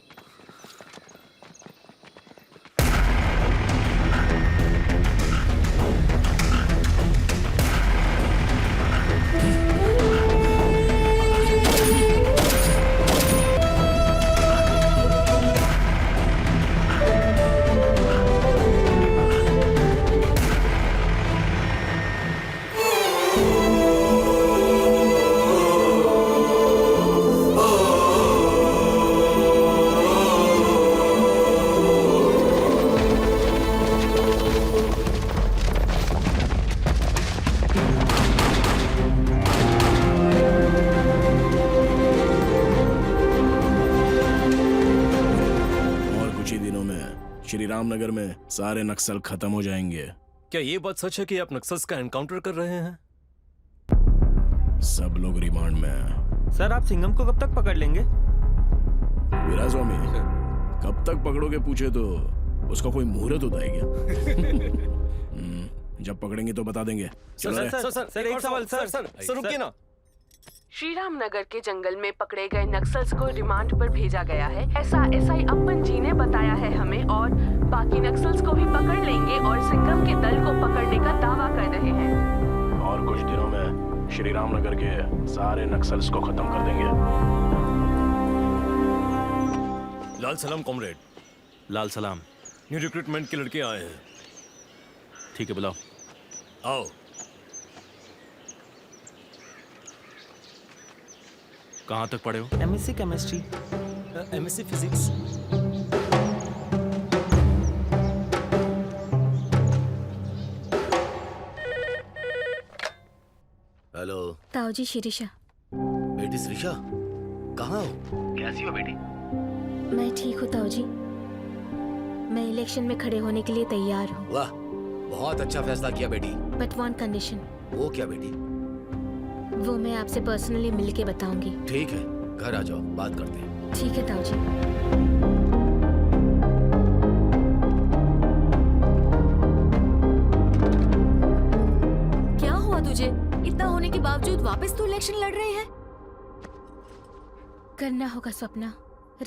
श्री रामनगर में सारे नक्सल खत्म हो जाएंगे। क्या ये बात सच है कि आप नक्सल्स का एनकाउंटर कर रहे हैं? सब लोग रिमांड में हैं। सर आप सिंघम को कब तक पकड़ लेंगे? वीरास्वामी, कब तक पकड़ोगे पूछे तो उसका कोई मुहूर्त होता है क्या? जब पकड़ेंगे तो बता देंगे। सर एक सवाल। सर रुकिए ना। श्री राम नगर के जंगल में पकड़े गए नक्सल्स को रिमांड पर भेजा गया है, ऐसा एसआई अप्पन जी ने बताया है हमें। और बाकी नक्सल्स को भी पकड़ लेंगे और सिंघम के दल को पकड़ने का दावा कर रहे हैं। और कुछ दिनों में श्री रामनगर के सारे नक्सल्स को खत्म कर देंगे। लाल सलाम कॉमरेड। लाल सलाम। न्यू रिक्रूटमेंट के लड़के आए हैं। ठीक है, बुलाओ। आओ। कहाँ तक पढ़े हो? MSc chemistry. MSc physics. Hello ताऊ जी, शिरीषा। बेटी श्रीषा, कहाँ हो? कैसी हो बेटी? मैं ठीक हूँ ताऊ जी। मैं इलेक्शन में खड़े होने के लिए तैयार हूँ। वाह, बहुत अच्छा फैसला किया बेटी। But one condition. वो क्या बेटी? वो मैं आपसे पर्सनली मिल के बताऊंगी। ठीक है, घर आ जाओ, बात करते हैं। ठीक है ताऊ जी। क्या हुआ तुझे? इतना होने के बावजूद वापस तू इलेक्शन लड़ रहे हैं? करना होगा स्वप्ना,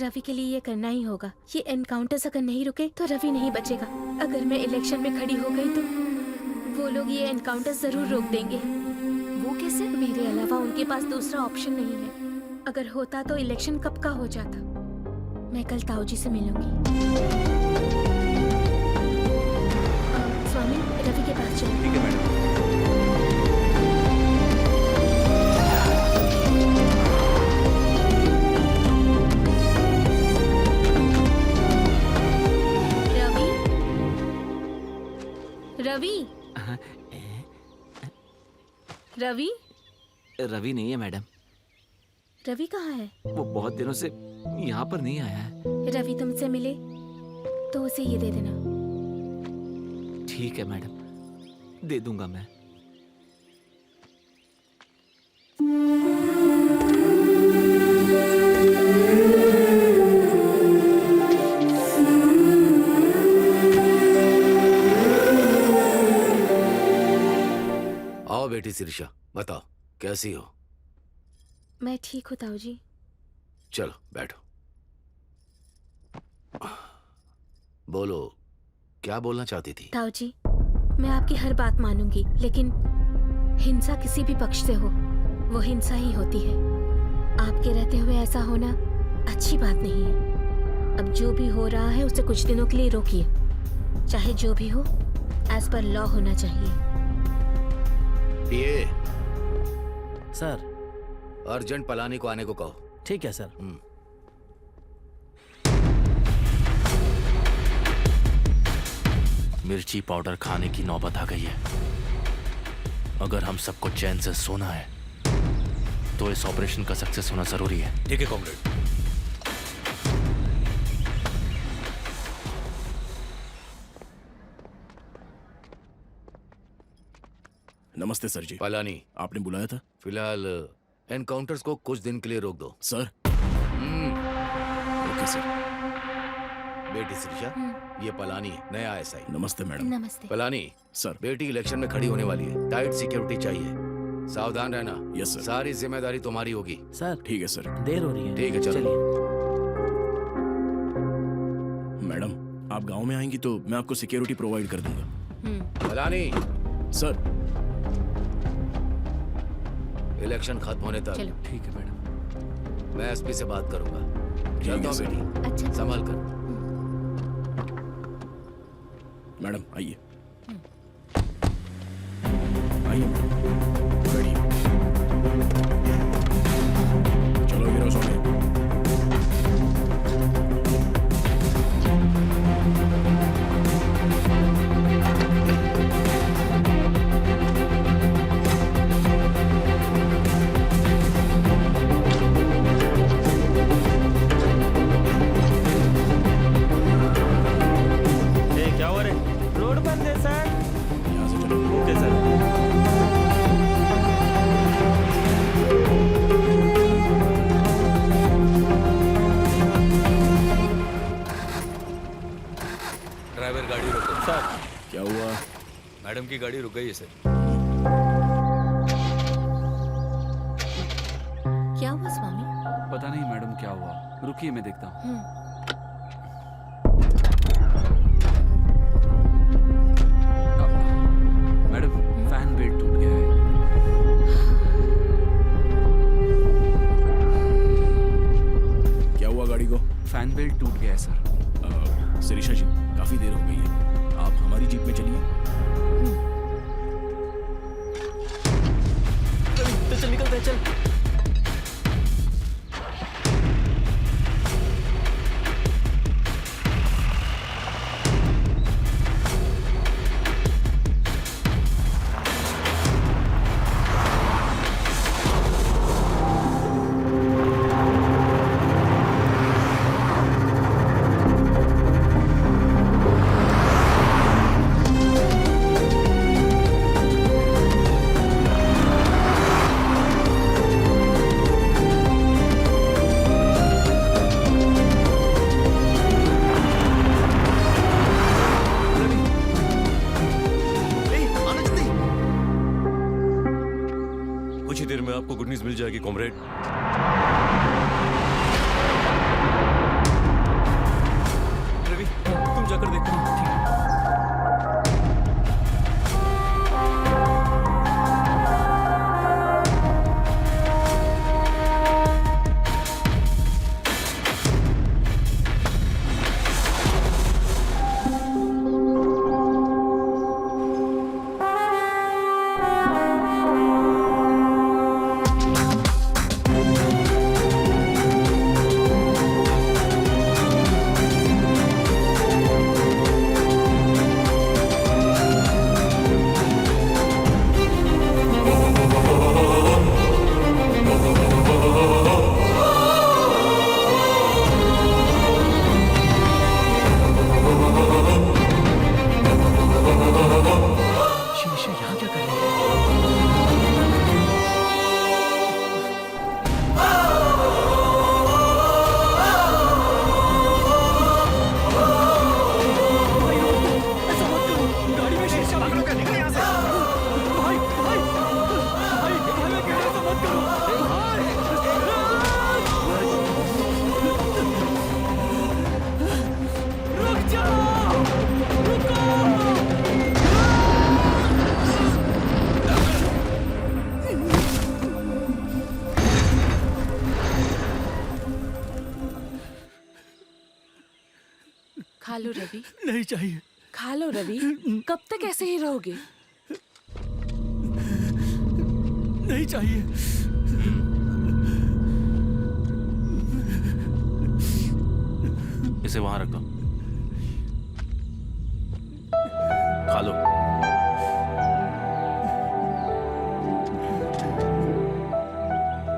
रवि के लिए ये करना ही होगा। ये एनकाउंटर्स अगर नहीं रुके तो रवि नहीं बचेगा। अगर मैं इलेक्शन में खड़ी हो गई तो वो लोग ये एनकाउंटर्स जरूर रोक देंगे। वो कैसे? मेरे अलावा उनके पास दूसरा ऑप्शन नहीं है। अगर होता तो इलेक्शन कब का हो जाता। मैं कल ताऊ जी से मिलूंगी। स्वामी, रवि के पास चलो। ठीक है मैडम। रवि, रवि, रवि नहीं है मैडम। रवि कहाँ है? वो बहुत दिनों से यहाँ पर नहीं आया है। रवि तुमसे मिले तो उसे ये दे देना। ठीक है मैडम, दे दूंगा मैं। आओ बेटी शिरीषा, बताओ कैसी हो? मैं ठीक हूँ ताऊ जी। चलो बैठो। बोलो, क्या बोलना चाहती थी? ताऊ जी, मैं आपकी हर बात मानूंगी, लेकिन हिंसा किसी भी पक्ष से हो, वो हिंसा ही होती है। आपके रहते हुए ऐसा होना अच्छी बात नहीं है। अब जो भी हो रहा है उसे कुछ दिनों के लिए रोकिए। चाहे जो भी हो, एज पर लॉ होना चाहिए। पीए, सर। अर्जेंट पलानी को आने को कहो। ठीक है सर। मिर्ची पाउडर खाने की नौबत आ गई है। अगर हम सबको चैन से सोना है तो इस ऑपरेशन का सक्सेस होना जरूरी है। ठीक है कॉमरेड। नमस्ते सर जी। पलानी, आपने बुलाया था? फिलहाल एनकाउंटर्स को कुछ दिन के लिए रोक दो। सर। Okay sir. बेटी शिरीषा, ये पलानी है, नया एसआई। नमस्ते मैडम। नमस्ते। पलानी सर, बेटी इलेक्शन में खड़ी होने वाली है, टाइट सिक्योरिटी चाहिए, सावधान रहना। Yes sir. सारी जिम्मेदारी तुम्हारी होगी। सर ठीक है सर। देर हो रही है। ठीक है, चलो। मैडम, आप गांव में आएंगी तो मैं आपको सिक्योरिटी प्रोवाइड कर दूंगा। पलानी। सर। इलेक्शन खत्म होने तक। चलो। ठीक है मैडम। मैं एसपी से बात करूंगा। चलता हूँ बेटी। अच्छा। संभाल कर। मैडम आइए। आइए बैठिए। चलो गिरो सोने। क्या हो रहा है? रोड बंद है सर। यहाँ से चलो। Okay sir. ड्राइवर गाड़ी रोको। सर। क्या हुआ? मैडम की गाड़ी रुक गई है सर। क्या हुआ स्वामी? पता नहीं मैडम क्या हुआ, रुकिए मैं देखता हूँ। मैडम, फैन बेल्ट टूट गया है। क्या हुआ गाड़ी को? फैन बेल्ट टूट गया है सर। शिरीषा जी, काफी देर हो गई है, आप हमारी जीप में चलिए। चल निकलते हैं, चल। कुछ ही देर में आपको गुड न्यूज मिल जाएगी कॉमरेड। रवि, तुम जाकर देखो। खा लो रवि। नहीं चाहिए। खा लो रवि। कब तक ऐसे ही रहोगे? नहीं चाहिए। इसे वहां रख दो, खा लो।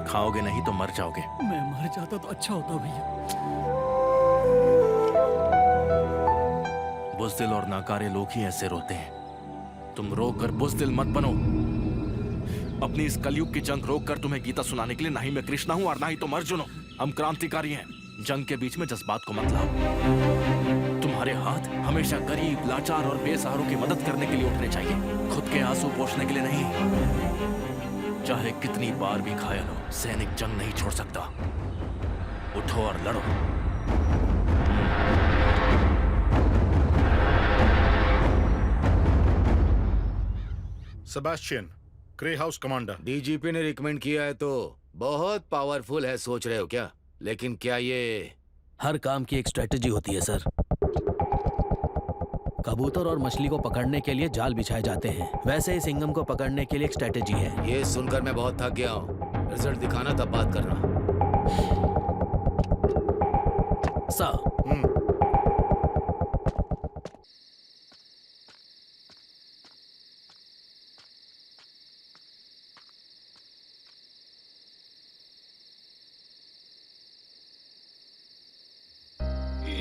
खाओगे नहीं तो मर जाओगे। मैं मर जाता तो अच्छा होता भैया। बुज़दिल और नाकारे लोग ही ऐसे रोते हैं। तुम रोक कर बुज़दिल मत बनो। अपनी इस कलयुग की जंग रोक कर तुम्हें गीता सुनाने के लिए ना ही मैं कृष्णा हूं और ना ही तुम अर्जुन हो। हम क्रांतिकारी हैं। जंग के बीच में जज्बात को मत लाओ। तुम्हारे हाथ हमेशा गरीब, लाचार और बेसहारों की मदद करने के लिए उठने चाहिए, खुद के आंसू पोंछने के लिए नहीं। चाहे कितनी बार भी घायल हो, सैनिक जंग नहीं छोड़ सकता। उठो और लड़ो। Sebastian, grey house commander. DGP ने रिकमेंड किया है तो बहुत पावरफुल है सोच रहे हो क्या? लेकिन क्या ये हर काम की एक स्ट्रेटेजी होती है सर। कबूतर और मछली को पकड़ने के लिए जाल बिछाए जाते हैं, वैसे ही सिंघम को पकड़ने के लिए एक स्ट्रेटेजी है। ये सुनकर मैं बहुत थक गया हूँ। रिजल्ट दिखाना तब बात करना। सर,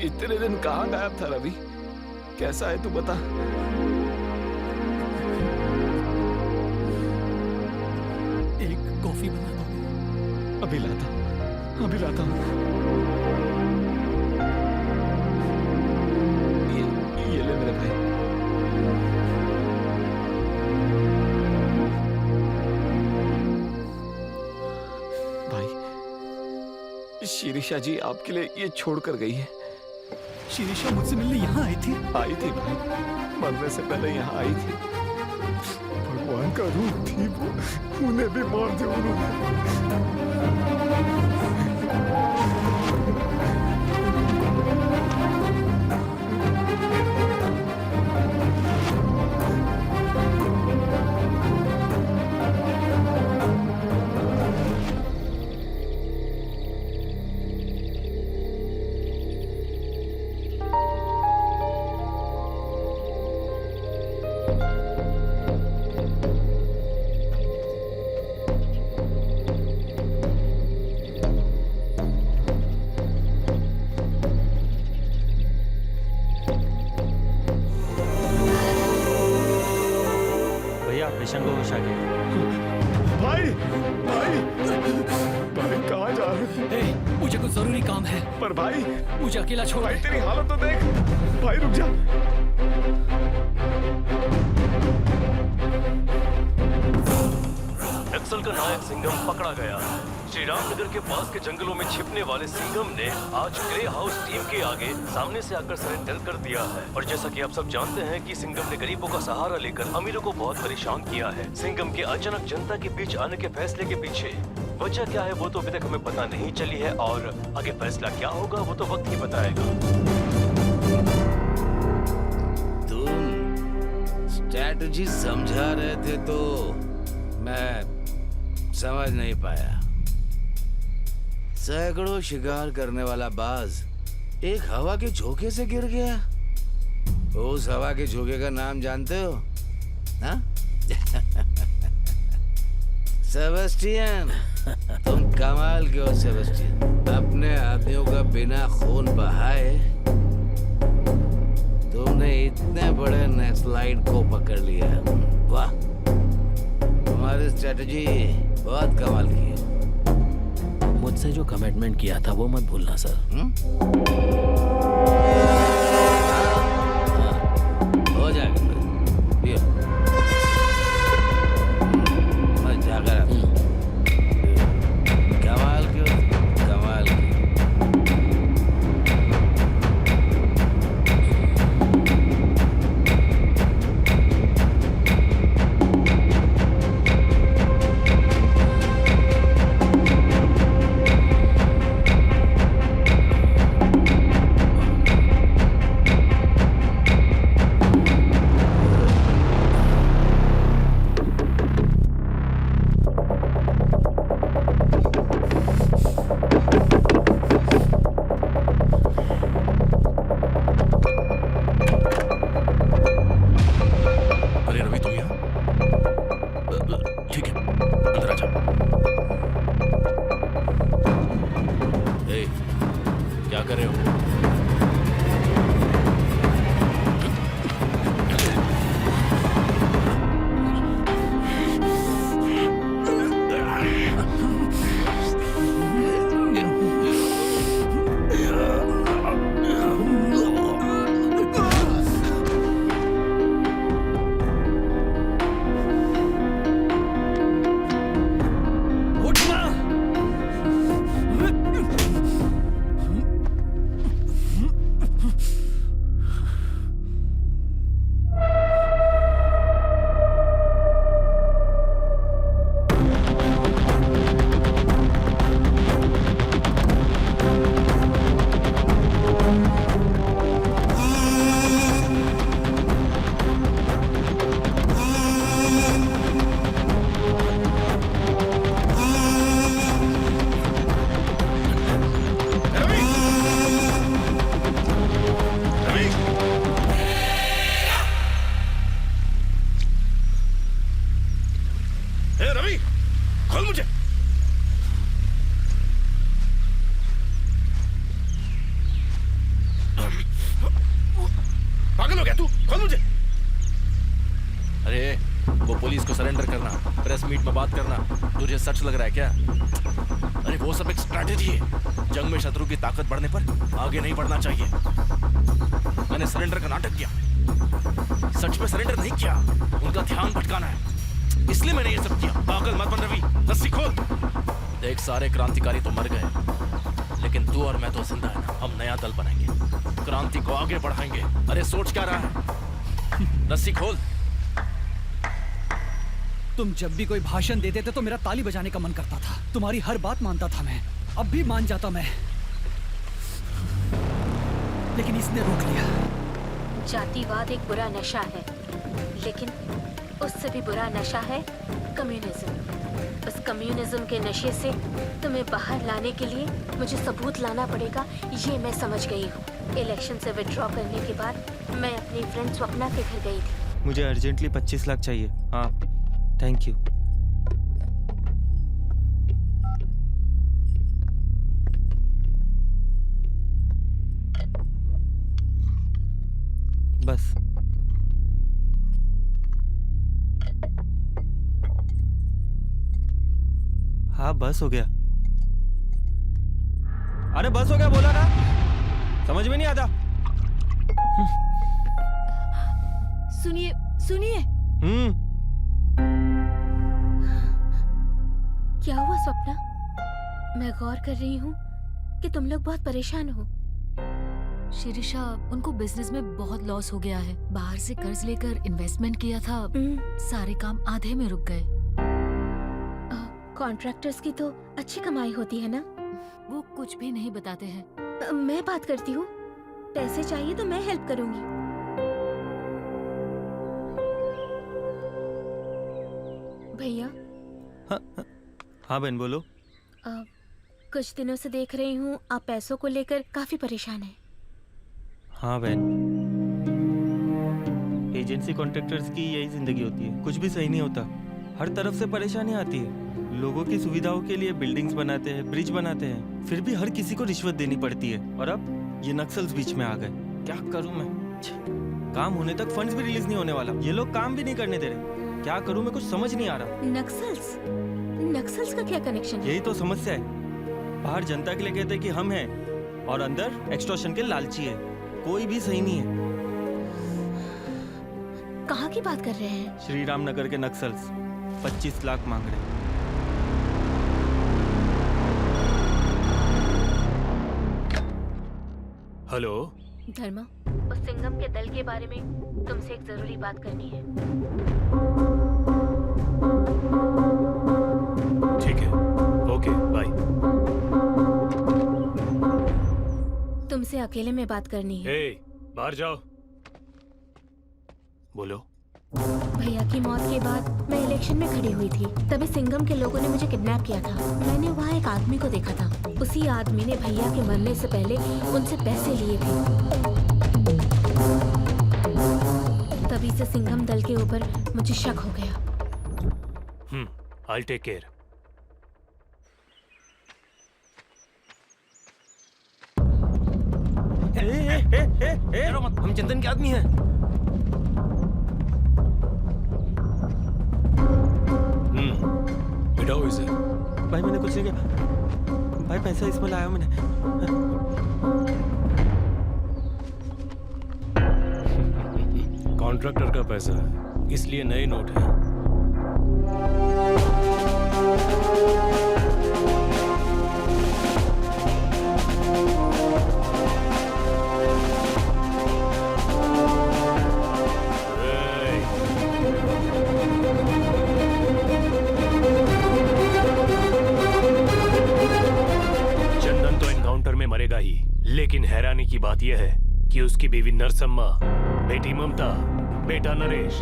इतने दिन कहाँ गायब था रवि? कैसा है तू बता। एक कॉफी बना दो। अभी लाता हूँ, अभी लाता हूँ। ये ले मेरे भाई। भाई, शिरीषा जी आपके लिए ये छोड़ कर गई है। शिरीषा मुझसे मिलने यहाँ आई थी? आई थी भाई, मरने से पहले यहाँ आई थी। भगवान का रूप थी वो, उन्हें भी मार दिया उन्होंने। पेशेंट को घुसा के। भाई भाई भाई कहाँ जा रहे हो? मुझे कुछ जरूरी काम है। पर भाई मुझे अकेला छोड़। भाई तेरी हालत तो देख। भाई रुक जा। नक्सल का नायक सिंघम पकड़ा गया। श्री राम नगर के पास के जंगलों में छिपने वाले सिंघम ने आज ग्रे हाउस टीम के आगे सामने से आकर सरेंडर कर दिया है। और जैसा कि आप सब जानते हैं कि सिंघम ने गरीबों का सहारा लेकर अमीरों को बहुत परेशान किया है। सिंघम के अचानक जनता के बीच आने के फैसले के पीछे वजह क्या है वो तो अभी तक हमें पता नहीं चली है, और आगे फैसला क्या होगा वो तो वक्त ही बताएगा। तुम स्ट्रैटेजी समझा रहे थे तो मैं समझ नहीं पाया। सैकड़ों शिकार करने वाला बाज एक हवा के झोंके से गिर गया। उस हवा के झोंके का नाम जानते हो? हाँ? सेबेस्टियन, तुम कमाल के हो सेबेस्टियन। अपने आदमियों का बिना खून बहाए तुमने इतने बड़े नक्सलाइट को पकड़ लिया। वाह, तुम्हारी स्ट्रेटजी बहुत कमाल की है। मुझसे जो कमिटमेंट किया था वो मत भूलना सर। हो जाएगा। मैं जाकर कमाल की हो, कमाल की। कर रहे हो? पागल हो गया तू? खोल मुझे। अरे वो पुलिस को सरेंडर करना, प्रेस मीट में बात करना, तुझे सच लग रहा है क्या? अरे वो सब एक स्ट्रैटेजी है। जंग में शत्रु की ताकत बढ़ने पर आगे नहीं बढ़ना चाहिए। मैंने सरेंडर का नाटक किया, सच में सरेंडर नहीं किया। उनका ध्यान भटकाना है, इसलिए मैंने ये सब किया। पागल मत बन रवि, रस्सी खोल। देख सारे क्रांतिकारी तो मर गए, लेकिन तू और मैं तो जिंदा है ना। हम नया दल बनाएंगे, क्रांति को आगे बढ़ाएंगे। अरे सोच क्या रहा है? रस्सी खोल। तुम जब भी कोई भाषण देते थे तो मेरा ताली बजाने का मन करता था। तुम्हारी हर बात मानता था मैं, अब भी मान जाता मैं, लेकिन इसने रोक लिया। जातिवाद एक बुरा नशा है, लेकिन उससे भी बुरा नशा है कम्युनिज्म। उस कम्युनिज्म के नशे से तुम्हें बाहर लाने के लिए मुझे सबूत लाना पड़ेगा, ये मैं समझ गई हूँ। इलेक्शन से विड्रॉ करने के बाद मैं अपनी फ्रेंड स्वप्ना के घर गई थी। मुझे अर्जेंटली 25 लाख चाहिए। हाँ, थैंक यू। बस हाँ, बस हो गया। अरे बस हो गया बोला ना, समझ में नहीं आता। सुनिए सुनिए। क्या हुआ स्वप्ना? मैं गौर कर रही हूँ कि तुम लोग बहुत परेशान हो। शिरीषा, उनको बिजनेस में बहुत लॉस हो गया है। बाहर से कर्ज लेकर इन्वेस्टमेंट किया था, सारे काम आधे में रुक गए। कॉन्ट्रैक्टर्स की तो अच्छी कमाई होती है ना? वो कुछ भी नहीं बताते हैं। मैं बात करती हूँ, पैसे चाहिए तो मैं हेल्प करूंगी। भैया। हाँ बहन बोलो। कुछ दिनों से देख रही हूँ आप पैसों को लेकर काफी परेशान हैं। हाँ बहन, एजेंसी कॉन्ट्रैक्टर्स की यही जिंदगी होती है। कुछ भी सही नहीं होता, हर तरफ से परेशानी आती है। लोगों की सुविधाओं के लिए बिल्डिंग्स बनाते हैं, ब्रिज बनाते हैं, फिर भी हर किसी को रिश्वत देनी पड़ती है। और अब ये नक्सल्स बीच में आ गए। क्या करूं मैं? काम होने तक फंड्स भी रिलीज नहीं होने वाला। ये लोग काम भी नहीं करने दे रहे। क्या करूं मैं, कुछ समझ नहीं आ रहा। नक्सल्स का क्या कनेक्शन है? यही तो समस्या है। बाहर जनता के लिए कहते हैं कि हम हैं, और अंदर एक्सटॉर्शन के लालची है। कोई भी सही नहीं है। कहाँ की बात कर रहे हैं? श्री राम नगर के नक्सल्स 25 लाख मांग रहे हैं। हेलो धर्मा, उस सिंघम के दल के बारे में तुमसे एक जरूरी बात करनी है। ठीक है, ओके बाय। तुमसे अकेले में बात करनी है। बाहर जाओ। बोलो। भैया की मौत के बाद मैं इलेक्शन में खड़ी हुई थी, तभी सिंघम के लोगों ने मुझे किडनैप किया था। मैंने वहाँ एक आदमी को देखा था। उसी आदमी ने भैया के मरने से पहले उनसे पैसे लिए थे। तभी से सिंघम दल के ऊपर मुझे शक हो गया। I'll take care. हम चंदन के आदमी हैं। बिठाओ इसे। भाई मैंने कुछ नहीं किया भाई, पैसा इसमें लाया मैंने। कॉन्ट्रैक्टर का पैसा है, इसलिए नए नोट है। चंदन तो एनकाउंटर में मरेगा ही, लेकिन हैरानी की बात यह है कि उसकी बीवी नरसम्मा, बेटी ममता, बेटा नरेश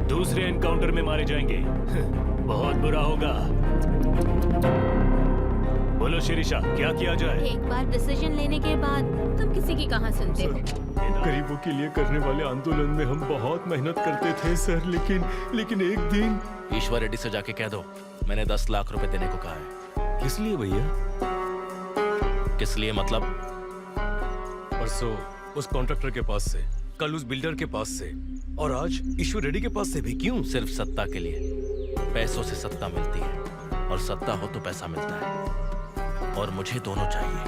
दूसरे एनकाउंटर में मारे जाएंगे। बहुत बुरा होगा। बोलो शिरीषा, क्या किया जाए? एक बार डिसीजन लेने के बाद तुम किसी की कहाँ सुनते हो? गरीबों के लिए करने वाले आंदोलन में हम बहुत मेहनत करते थे सर, लेकिन एक दिन ईश्वर रेड्डी से जाके कह दो मैंने 10 लाख रुपए देने को कहा है। किस लिए भैया? किस लिए मतलब? परसों उस कॉन्ट्रैक्टर के पास से, कल उस बिल्डर के पास से, और आज ईश्वर रेड्डी के पास से भी। क्यों? सिर्फ सत्ता के लिए। पैसों से सत्ता मिलती है और सत्ता हो तो पैसा मिलता है, और मुझे दोनों चाहिए।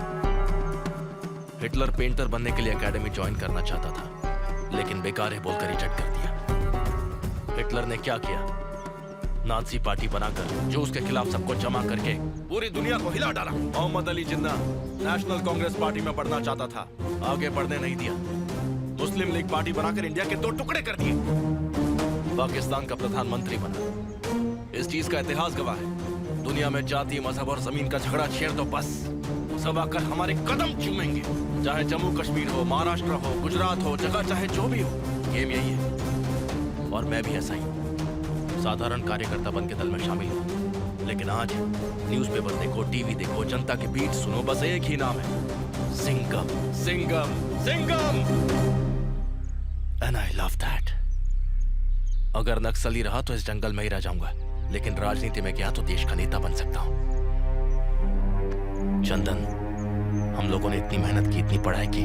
हिटलर पेंटर बनने के लिए एकेडमी ज्वाइन करना चाहता था, लेकिन बेकार है बोलकर रिजेक्ट कर दिया। हिटलर ने क्या किया? नाजी पार्टी बनाकर जो उसके खिलाफ सबको जमा करके पूरी दुनिया को हिला डाला। मोहम्मद अली जिन्ना नेशनल कांग्रेस पार्टी में बढ़ना चाहता था, आगे बढ़ने नहीं दिया। मुस्लिम लीग पार्टी बनाकर इंडिया के 2 टुकड़े कर दिए। पाकिस्तान का प्रधानमंत्री बना। इस चीज का इतिहास गवाह है। दुनिया में जाति, मजहब और जमीन का झगड़ा छेड़ दो, बस सब आकर हमारे कदम चूमेंगे। चाहे जम्मू कश्मीर हो, महाराष्ट्र हो, गुजरात हो, जगह चाहे जो भी हो, गेम यही है। और मैं भी ऐसा ही साधारण कार्यकर्ता बन के दल में शामिल हूँ। लेकिन आज न्यूज़पेपर देखो, टीवी देखो, जनता के बीच सुनो, बस एक ही नाम है, Singham, Singham, Singham. And I love that. अगर नक्सली रहा तो इस जंगल में ही रह जाऊंगा, लेकिन राजनीति में गया तो देश का नेता बन सकता हूं। चंदन, हम लोगों ने इतनी मेहनत की, इतनी पढ़ाई की,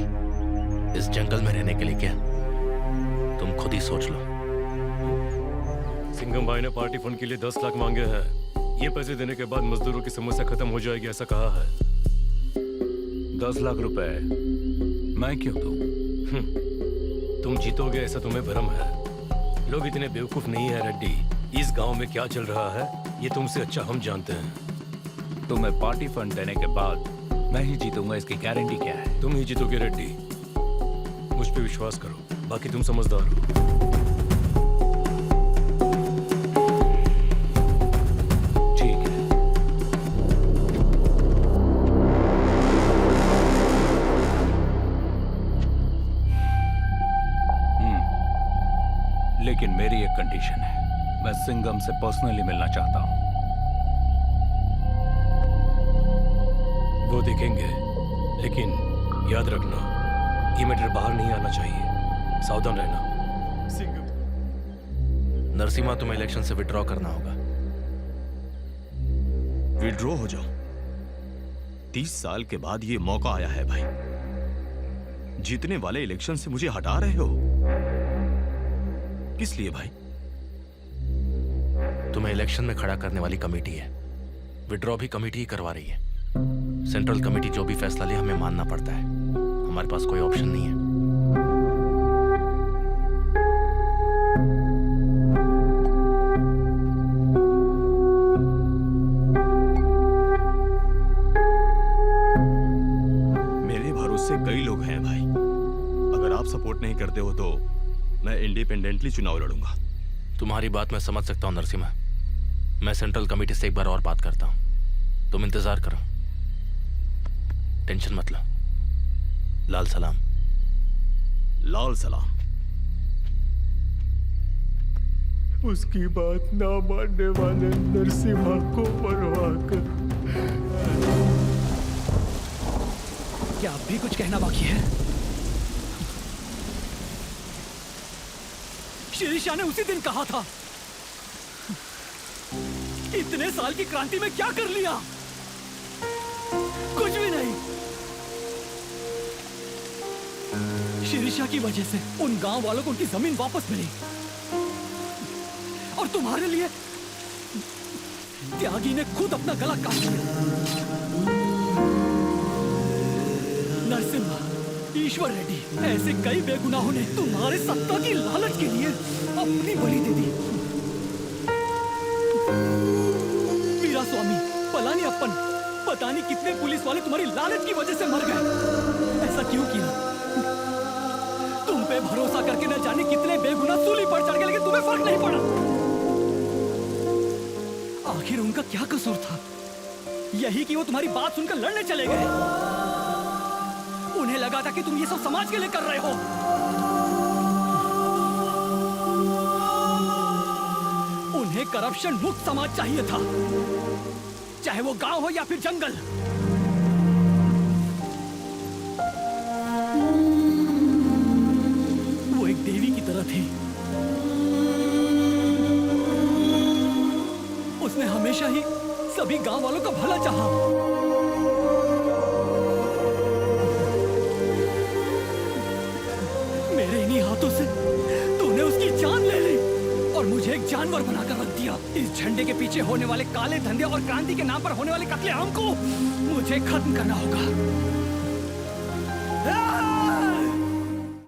इस जंगल में रहने के लिए क्या? तुम खुद ही सोच लो। सिंघम भाई ने पार्टी फंड के लिए 10 लाख मांगे हैं। ये पैसे देने के बाद मजदूरों की समस्या खत्म हो जाएगी, ऐसा कहा है। 10 लाख रुपए मैं क्यों दूं? तुम जीतोगे ऐसा तुम्हें भ्रम है। लोग इतने बेवकूफ नहीं है रेड्डी। इस गांव में क्या चल रहा है ये तुमसे अच्छा हम जानते हैं। तुम्हें पार्टी फंड देने के बाद मैं ही जीतूंगा, इसकी गारंटी क्या है? तुम ही जीतोगे रेड्डी, मुझ पे विश्वास करो। बाकी तुम समझदार हो। लेकिन मेरी एक कंडीशन है, मैं सिंघम से पर्सनली मिलना चाहता हूं। वो देखेंगे, लेकिन याद रखना ये मैटर बाहर नहीं आना चाहिए। सावधान रहना। नरसिम्हा, तुम्हें इलेक्शन से विड्रॉ करना होगा। विड्रॉ हो जाओ? 30 साल के बाद ये मौका आया है भाई। जीतने वाले इलेक्शन से मुझे हटा रहे हो? किस लिए भाई? तुम्हें इलेक्शन में खड़ा करने वाली कमेटी है, विड्रॉ भी कमेटी ही करवा रही है। सेंट्रल कमेटी जो भी फैसला ले हमें मानना पड़ता है, हमारे पास कोई ऑप्शन नहीं है। मेरे भरोसे कई लोग हैं भाई। अगर आप सपोर्ट नहीं करते हो तो मैं इंडिपेंडेंटली चुनाव लड़ूंगा। तुम्हारी बात मैं समझ सकता हूं नरसिम्हा। मैं सेंट्रल कमेटी से एक बार और बात करता हूं। तुम इंतजार करो, टेंशन मत लो। लाल सलाम। लाल सलाम। उसकी बात ना मानने वाले नरसिम्हा को मरवा कर। क्या अब भी कुछ कहना बाकी है? शिरीषा ने उसी दिन कहा था। इतने साल की क्रांति में क्या कर लिया? कुछ भी नहीं। शिरीषा ईर्ष्या की वजह से उन गांव वालों को उनकी जमीन वापस मिली, और तुम्हारे लिए त्यागी ने खुद अपना गला काट लिया। नरसिम्हा, ईश्वर रेड्डी, ऐसे कई बेगुनाहों ने तुम्हारे सत्ता की लालच के लिए अपनी बलि दे दी। वीरास्वामी, पलानी अप्पन, पता नहीं कितने पुलिस वाले तुम्हारी लालच की वजह से मर गए। ऐसा क्यों किया? तुम पे भरोसा करके न जाने कितने बेगुनाह सूली पर चढ़ गए, लेकिन तुम्हें फर्क नहीं पड़ा। आखिर उनका क्या कसूर था? यही कि वो तुम्हारी बात सुनकर लड़ने चले गए। उन्हें लगा था कि तुम ये सब समाज के लिए कर रहे हो। उन्हें करप्शन मुक्त समाज चाहिए था, चाहे वो गांव हो या फिर जंगल। वो एक देवी की तरह थी। उसने हमेशा ही सभी गांव वालों का भला चाहा। मेरे इन्हीं हाथों से तूने उसकी जान ले ली और मुझे एक जानवर बनाकर रख दिया। इस झंडे के पीछे होने वाले काले धंधे और क्रांति के नाम पर होने वाले कत्लेआम को मुझे खत्म करना होगा।